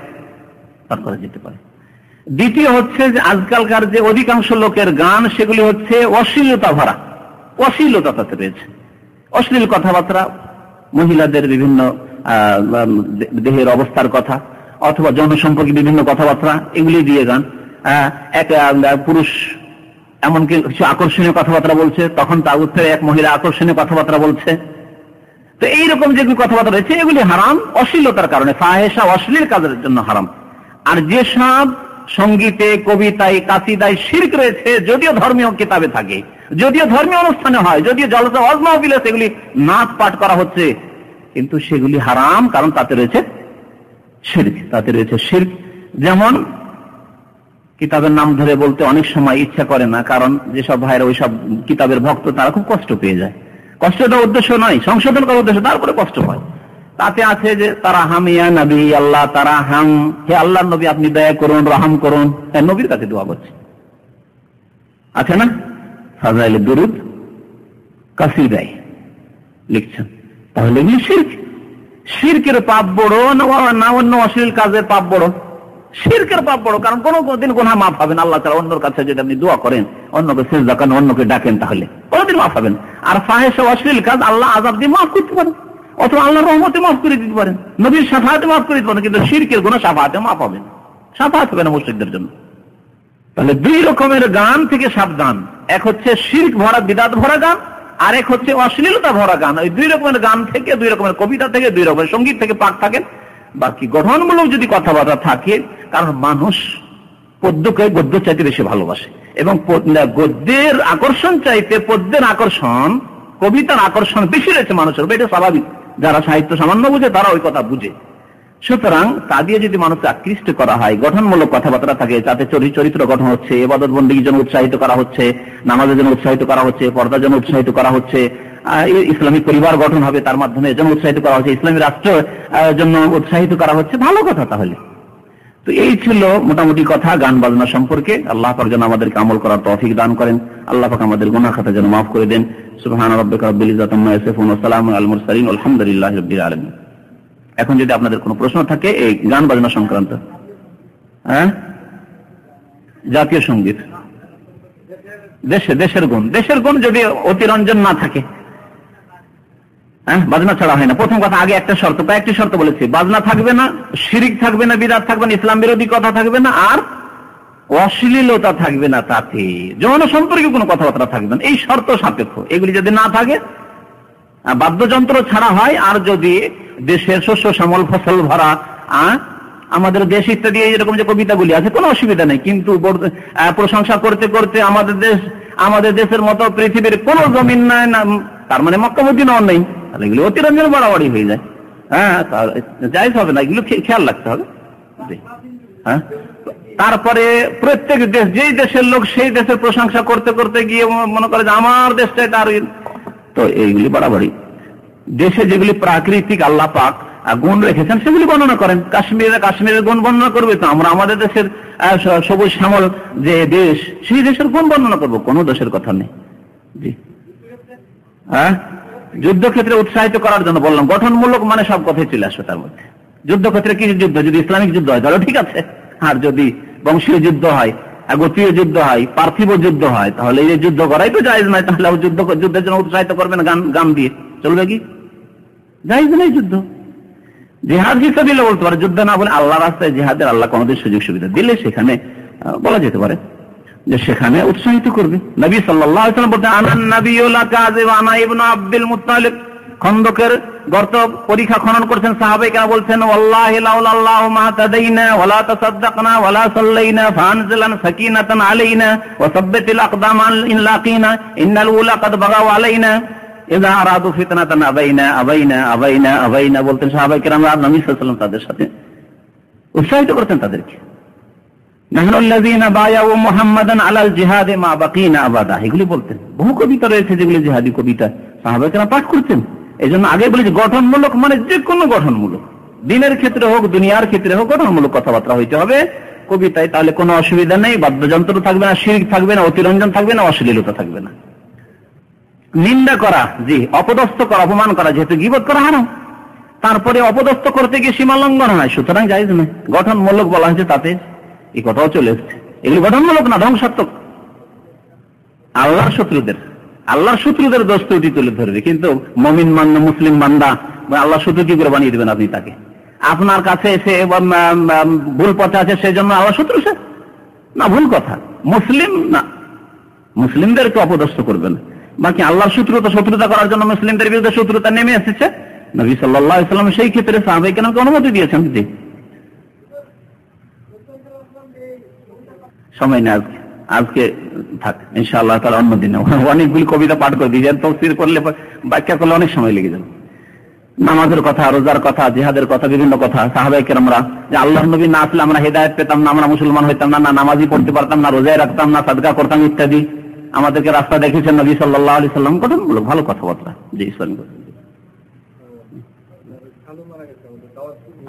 দ্বিতীয় হচ্ছে যে আজকালকার যে অধিকাংশ লোকের গান, সেগুলি হচ্ছে অশ্লীলতা ভরা, অশ্লীলতা তাতে রয়েছে, অশ্লীল কথাবার্তা, মহিলাদের বিভিন্ন দেহের অবস্থার কথা অথবা যৌন সম্পর্কে বিভিন্ন কথাবার্তা এগুলি দিয়ে গান। এক পুরুষ এমনকি কিছু আকর্ষণীয় কথাবার্তা বলছে, তখন তার উত্তরে এক মহিলা আকর্ষণীয় কথাবার্তা বলছে। তো এইরকম যেগুলি কথাবার্তা রয়েছে এগুলি হারাম অশ্লীলতার কারণে, ফাহেশা অশ্লীল কাজের জন্য হারাম। আর যেসব সঙ্গীতে, কবিতায়, কাসিদায় শিরক রয়েছে, যদিও ধর্মীয় কিতাবে থাকে, যদিও ধর্মীয় অনুষ্ঠানে হয়, যদিও জলসা ওয়াজ মাহফিলে সেগুলি নাচ পাঠ করা হচ্ছে, কিন্তু সেগুলি হারাম, কারণ তাতে রয়েছে শিরক, তাতে রয়েছে শিরক। যেমন কিতাবের নাম ধরে বলতে অনেক সময় ইচ্ছা করে না, কারণ যেসব ভাইরা ওইসব কিতাবের ভক্ত তারা খুব কষ্ট পেয়ে যায়। কষ্টটা উদ্দেশ্য নয়, সংশোধন করার উদ্দেশ্য, তারপরে কষ্ট হয়। তাতে আছে যে তারা হামিয়া নবী আল্লাহ, তারা হাম, হে আল্লাহ নবী আপনি দয়া করুন, রহম করুন, নবীর কাছে দোয়া করছে, আছে না? ফাজাইলে দুরুদ কাসিদায় লিখছেন। তাহলে এগুলি শিরক। শিরকের পাপ বড় না অন্য অশ্লীল কাজের পাপ বড়? শিরকের পাপ বড়, কারণ কোনদিন গুনাহ মাফ হবেন আল্লাহ তাআলা। অন্যর কাছে যদি আপনি দোয়া করেন, অন্যকে সিজদা করেন, অন্যকে ডাকেন, তাহলে কোনদিন মাফ হবেন। আর ফাহেশা অশ্লীল কাজ আল্লাহ আযাব দিয়ে মাফ করতে পারেন, অথবা আল্লাহর রহমতে মাফ করে দিতে পারেন, নবীর শাফাআতে মাফ করে দিতে পারেন, কিন্তু শিরকের গুনাহ শাফাআতে মাফ হবে না, শাফাআত হবে না মুশরিকদের জন্য। তাহলে দুই রকমের গান থেকে সাবধান। এক হচ্ছে শিরক ভরা, বিদআত ভরা গান, আর এক হচ্ছে অশ্লীলতা ভরা গান। ওই দুই রকমের গান থেকে, দুই রকমের কবিতা থেকে, দুই রকমের সঙ্গীত থেকে পাক থাকেন। বাকি গঠনমূলক যদি কথাবার্তা থাকে, কারণ মানুষ পদ্যকে গদ্য চাইতে বেশি ভালোবাসে, এবং গদ্যের আকর্ষণ চাইতে পদ্যের আকর্ষণ, কবিতার আকর্ষণ বেশি রয়েছে মানুষের, এটা স্বাভাবিক। যারা সাহিত্য সামান্য বুঝে তারা ওই কথা বুঝে। সুতরাং তা দিয়ে যদি মানুষকে আকৃষ্ট করা হয়, গঠনমূলক কথাবার্তা থাকে, তাতে চরিত্র গঠন হচ্ছে, ইবাদত বন্দেগীর জন্য উৎসাহিত করা হচ্ছে, নামাজের জন্য উৎসাহিত করা হচ্ছে, পর্দার জন্য উৎসাহিত করা হচ্ছে, ইসলামিক পরিবার গঠন হবে তার মাধ্যমে এর জন্য উৎসাহিত করা হচ্ছে, ইসলামী রাষ্ট্র জন্য উৎসাহিত করা হচ্ছে, ভালো কথা। তাহলে তো এই ছিল মোটামুটি কথা গান বাজনা সম্পর্কে। আল্লাহ পাক যেন আমাদেরকে আমল করার তৌফিক দান করেন, আল্লাহ পাক আমাদের গুনাহ খাতা যেন মাফ করে দেন। সুবহান রাব্বিকা রাব্বিল ইজ্জাতি আম্মা ইয়াসিফুন ওয়া সালামুন আলাল মুরসালিন আলহামদুলিল্লাহি রাব্বিল আলামিন। এখন যদি আপনাদের কোনো প্রশ্ন থাকে এই গান বাজনা সংক্রান্ত, জাতীয় সঙ্গীত, দেশের গুণ যদি অতিরঞ্জন না থাকে, বাজনা ছাড়া হয় না। প্রথম কথা, আগে একটা শর্ত, কয়েকটি শর্ত বলেছি। বাজনা থাকবে না, শিরিক থাকবে না, বিদআত থাকবে না, ইসলাম বিরোধী কথা থাকবে না, আর অশ্লীলতা থাকবে না, তাতে যৌন সম্পর্কে কোনো কথাবার্তা থাকবে না। এই শর্ত সাপেক্ষ। এগুলি যদি না থাকে, বাদ্যযন্ত্র ছাড়া হয়, আর যদি দেশের শস্য শ্যামল ফসল ভরা আমাদের দেশ ইত্যাদি এরকম যে কবিতাগুলি আছে, কোনো অসুবিধা নেই, কিন্তু প্রশংসা করতে করতে আমাদের দেশের মতো পৃথিবীর কোন জমিন নাই, তার মানে মক্কা মদিনাও নেই, তাহলে এগুলি অতিরঞ্জন বাড়াবাড়ি হয়ে যায়। জায়েজ হবে না, এগুলো খেয়াল রাখতে হবে। তারপরে প্রত্যেক দেশ, যেই দেশের লোক সেই দেশের প্রশংসা করতে করতে গিয়ে মনে করে যে আমার দেশটা তার, তো এইগুলি বাড়াবাড়ি। দেশে যেগুলি প্রাকৃতিক আল্লাহ পাক গুণ রেখেছেন সেগুলি বর্ণনা করেন। কাশ্মীরের গুণ বর্ণনা করবে, তো আমরা আমাদের দেশের সবুজ শ্যামল যে দেশ, সেই দেশের গুণ বর্ণনা করবো, কোনো দেশের কথা নেই। জি, যুদ্ধক্ষেত্রে উৎসাহিত করার জন্য বললাম, গঠনমূলক মানে সব কথাই চলে আসবে তার মধ্যে। যুদ্ধক্ষেত্রে কি যুদ্ধ, যদি ইসলামিক যুদ্ধ হয় তাহলে ঠিক আছে, আর যদি বংশীয় যুদ্ধ হয়, গোত্রীয় যুদ্ধ হয়, পার্থিব যুদ্ধ হয়, তাহলে এই যুদ্ধ করাই তো জায়েজ নয়। তাহলে যুদ্ধের জন্য উৎসাহিত করবেন গান দিয়ে, চলবে কি? জায়েজ নেই যুদ্ধ। জিহাদ হিসাবে বলতে পারে, যুদ্ধ না বলে আল্লাহ রাস্তায় জিহাদের আল্লাহ কোনদিন সুযোগ সুবিধা দিলে সেখানে বলা যেতে পারে যে সেখানে উৎসাহিত করবে। নবী সাল্লাল্লাহু আলাইহি ওয়াসাল্লাম বলতেন, আনান নাবিয়্যু লা কাযিব আনা ইবনু আব্দুল মুত্তালিব। খন্দকের গর্ত পরীক্ষা খনন করছেন সাহাবায়ে কেরাম, বলছেন ওয়াল্লাহি লাউলাল্লাহু মা তাদাইনা ওয়ালা তাসাদদাকনা ওয়ালা সাল্লাইনা ফানজিলান সাকিনাতান আলাইনা ওয়া সাব্বিতিল আকদাম ইন লাকিনা ইন্নাল উলা কাদ বাগাও আলাইনা ইযা আরাদু ফিতনাতান আবাইনা বলতেন সাহাবায়ে কেরাম। নবী সাল্লাল্লাহু আলাইহি ওয়াসাল্লাম তাদের সাথে উৎসাহিত করতেন তাদেরকে। নাহনুল্লাযীনা বায়াউ মুহাম্মাদান আলাল জিহাদে মা বাকিনা আবাদা, এগুলি বলতেন। বহু কবিতা রয়েছে যেগুলি জিহাদি কবিতা, সাহাবায়ে কেরাম পাঠ করতেন। এই জন্য আগে বলেছি, গঠনমূলক মানে যে কোনো গঠনমূলক, দিনের ক্ষেত্রে হোক দুনিয়ার ক্ষেত্রে হোক, গঠনমূলক কথাবার্তা হইতে হবে কবিতায়, তাহলে কোনো অসুবিধা নেই। বাদ্যযন্ত্র থাকবে না, শিরক থাকবে না, অতিরঞ্জন থাকবে না, অশ্লীলতা থাকবে না। নিন্দা করা, জি, অপদস্থ করা, অপমান করা, যেহেতু গীবত করা হারাম, তারপরে অপদস্থ করতে গিয়ে সীমা লঙ্ঘন হয়, সুতরাং জায়েজ নয়। গঠনমূলক বলা হয়েছে, তাতে এই কথাও চলে এসছে। এগুলি গঠনমূলক না, ধ্বংসাত্মক। আল্লাহর শত্রুদের দোষ ত্রুটি তুলে ধরবে, কিন্তু মুমিন বান্দা, মুসলিম বান্দা আল্লাহ শত্রু কি করে বানিয়ে দিবেন আপনি তাকে? আপনার কাছে এসে ভুল পথে আছে সেই জন্য আল্লাহ শত্রু সে? না, ভুল কথা। মুসলিম না, মুসলিমদেরকে অপদস্থ করবেন। বাকি আল্লাহর শত্রুতা করার জন্য মুসলিমদের বিরুদ্ধে শত্রুতা নেমে এসেছে। নবী সাল্লাল্লাহু আলাইহি ওয়াসাল্লাম সেই ক্ষেত্রে সাহাবায়ে কেরামকে অনুমতি দিয়েছেন। জি, সময় নেই আজকে থাক, ইনশাআল্লাহ তাআলা অন্য দিনে অনেকগুলি কবিতা পাঠ করে দিয়েছেন, তাফসীর করলে ব্যাখ্যা করলে অনেক সময় লেগে যাবে। নামাজের কথা, রোজার কথা, জিহাদের কথা, বিভিন্ন কথা। সাহাবায়ে কেরামরা যে আল্লাহর নবী না আসলে আমরা হেদায়েত পেতাম না, আমরা মুসলমান হইতাম না, না নামাজই পড়তে পারতাম না, রোজায় রাখতাম না, সাদকা করতাম ইত্যাদি। আমাদেরকে রাস্তা দেখিয়েছেন নবী সাল্লাল্লাহু আলাইহি সাল্লাম। গঠনমূলক ভালো কথাবার্তা। জি, ইসলামী কথা।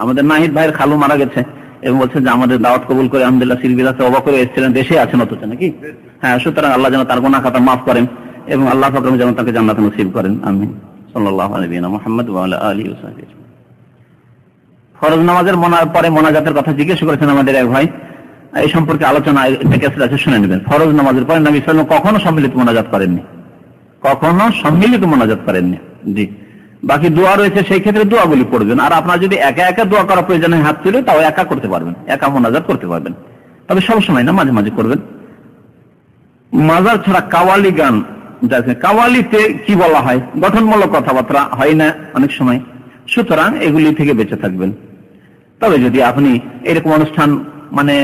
আমাদের নাহিদ ভাইয়ের খালু মারা গেছে এবং বলছেন যে আমাদের দাওয়াত কবুল করে আলহামদুলিল্লাহ সিলবিলাসে অবাক করে এসেছিলেন, দেশে আছেন অথচ নাকি। হ্যাঁ, সুতরাং আল্লাহ যেন তার গুনাহ খাতা মাফ করেন এবং আল্লাহ পাক যেন তাকে জান্নাত নসিব করেন। আমিন। সাল্লাল্লাহু আলাইহি মুহাম্মদ ওয়া আলা আলিহি ওয়া সাহবিহি। ফরজ নামাজের পরে মোনাজাতের কথা জিজ্ঞেস করেছেন আমাদের এক ভাই। এই সম্পর্কে আলোচনা আছে, শুনে নেবেন। ফরজ নামাজের পরে নবী সাল্লাল্লাহু আলাইহি ওয়াসাল্লাম কখনো সম্মিলিত মোনাজাত করেননি, কখনো সম্মিলিত মোনাজাত করেননি। জি, বাকি দোয়া রয়েছে, সেই ক্ষেত্রে দোয়াগুলি পড়বেন। আর আপনার যদি একা একা দোয়া করা প্রয়োজন হয়, হাত তুলে, তাও একা করতে পারবেন, একা মোনাজাত করতে পারবেন। তবে সবসময় না, মাঝে মাঝে করবেন। মাজার ছাড়া কাওয়ালি গান, কাওয়ালিতে কি বলা হয়, গঠনমূলক কথাবার্তা হয় না অনেক সময়, সুতরাং এগুলি থেকে বেঁচে থাকবেন। তবে যদি আপনি এরকম অনুষ্ঠান, মানে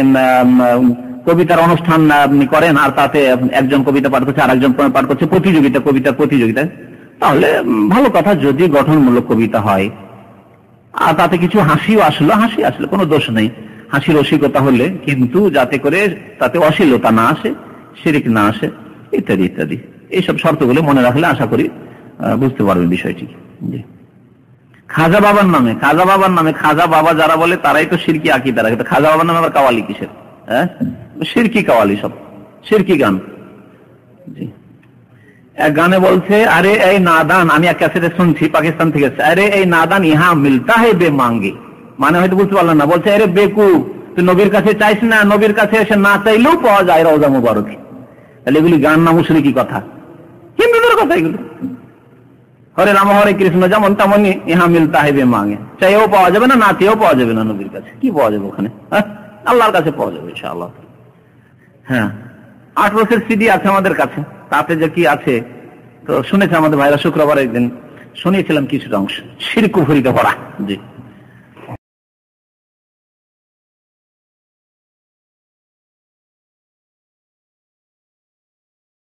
কবিতার অনুষ্ঠান আপনি করেন আর তাতে একজন কবিতা পাঠ করছে আর একজন পাঠ করছে, প্রতিযোগিতা, কবিতার প্রতিযোগিতা, তাহলে ভালো কথা। যদি গঠনমূলক কবিতা হয় আর তাতে কিছু হাসিও আসলো, হাসি আসলে কোনো দোষ নেই, হাসি রসিকতা হলে, কিন্তু যাতে করে তাতে অশ্লীলতা না আসে, শিরক না আসে, ইত্যাদি ইত্যাদি। এইসব শর্তগুলো মনে রাখলে আশা করি বুঝতে পারবেন বিষয়টি। জি, খাজা বাবার নামে, খাজা বাবার নামে, খাজা বাবা যারা বলে তারাই তো শিরকি আকীদা রাখে। তো খাজা বাবার নামে আবার কাওয়ালি কিসের? হ্যাঁ, শিরকি কাওয়ালি, সব শিরকি গান। জি, এক গানে বলছে, আরে এই নাদান, আমি এক ক্যাসেটে শুনছি পাকিস্তান থেকে, আরে এই নাদান ইহা মিলতা হে বে মাঙ্গে, মানে হয়তো বুঝতে পারলেন না, বলছে আরে বেকুব, তুই নবীর কাছে চাইস না, নবীর কাছে এসে না চাইলেও পাওয়া যায় রওজা মুবারকে। তাহলে এগুলি গান না মুশরিকি কথা, হিন্দুদের কথা এগুলো। হরে রাম হরে কৃষ্ণ যেমন তেমনই ইহা মিলতা হে বে মাঙ্গে, চাইও পাওয়া যাবে না, না চেয়েও পাওয়া যাবে না নবীর কাছে। কি পাওয়া যাবে ওখানে? হ্যাঁ, আল্লাহর কাছে পাওয়া যাবে ইনশাআল্লাহ। হ্যাঁ, 8 বছর সিডি আছে আমাদের কাছে, তাতে যে কি আছে তো শুনেছে আমাদের ভাইরা, শুক্রবার একদিন শুনিয়েছিলাম কিছুটা অংশ, শিরক কুফরিতে ভরা। জি।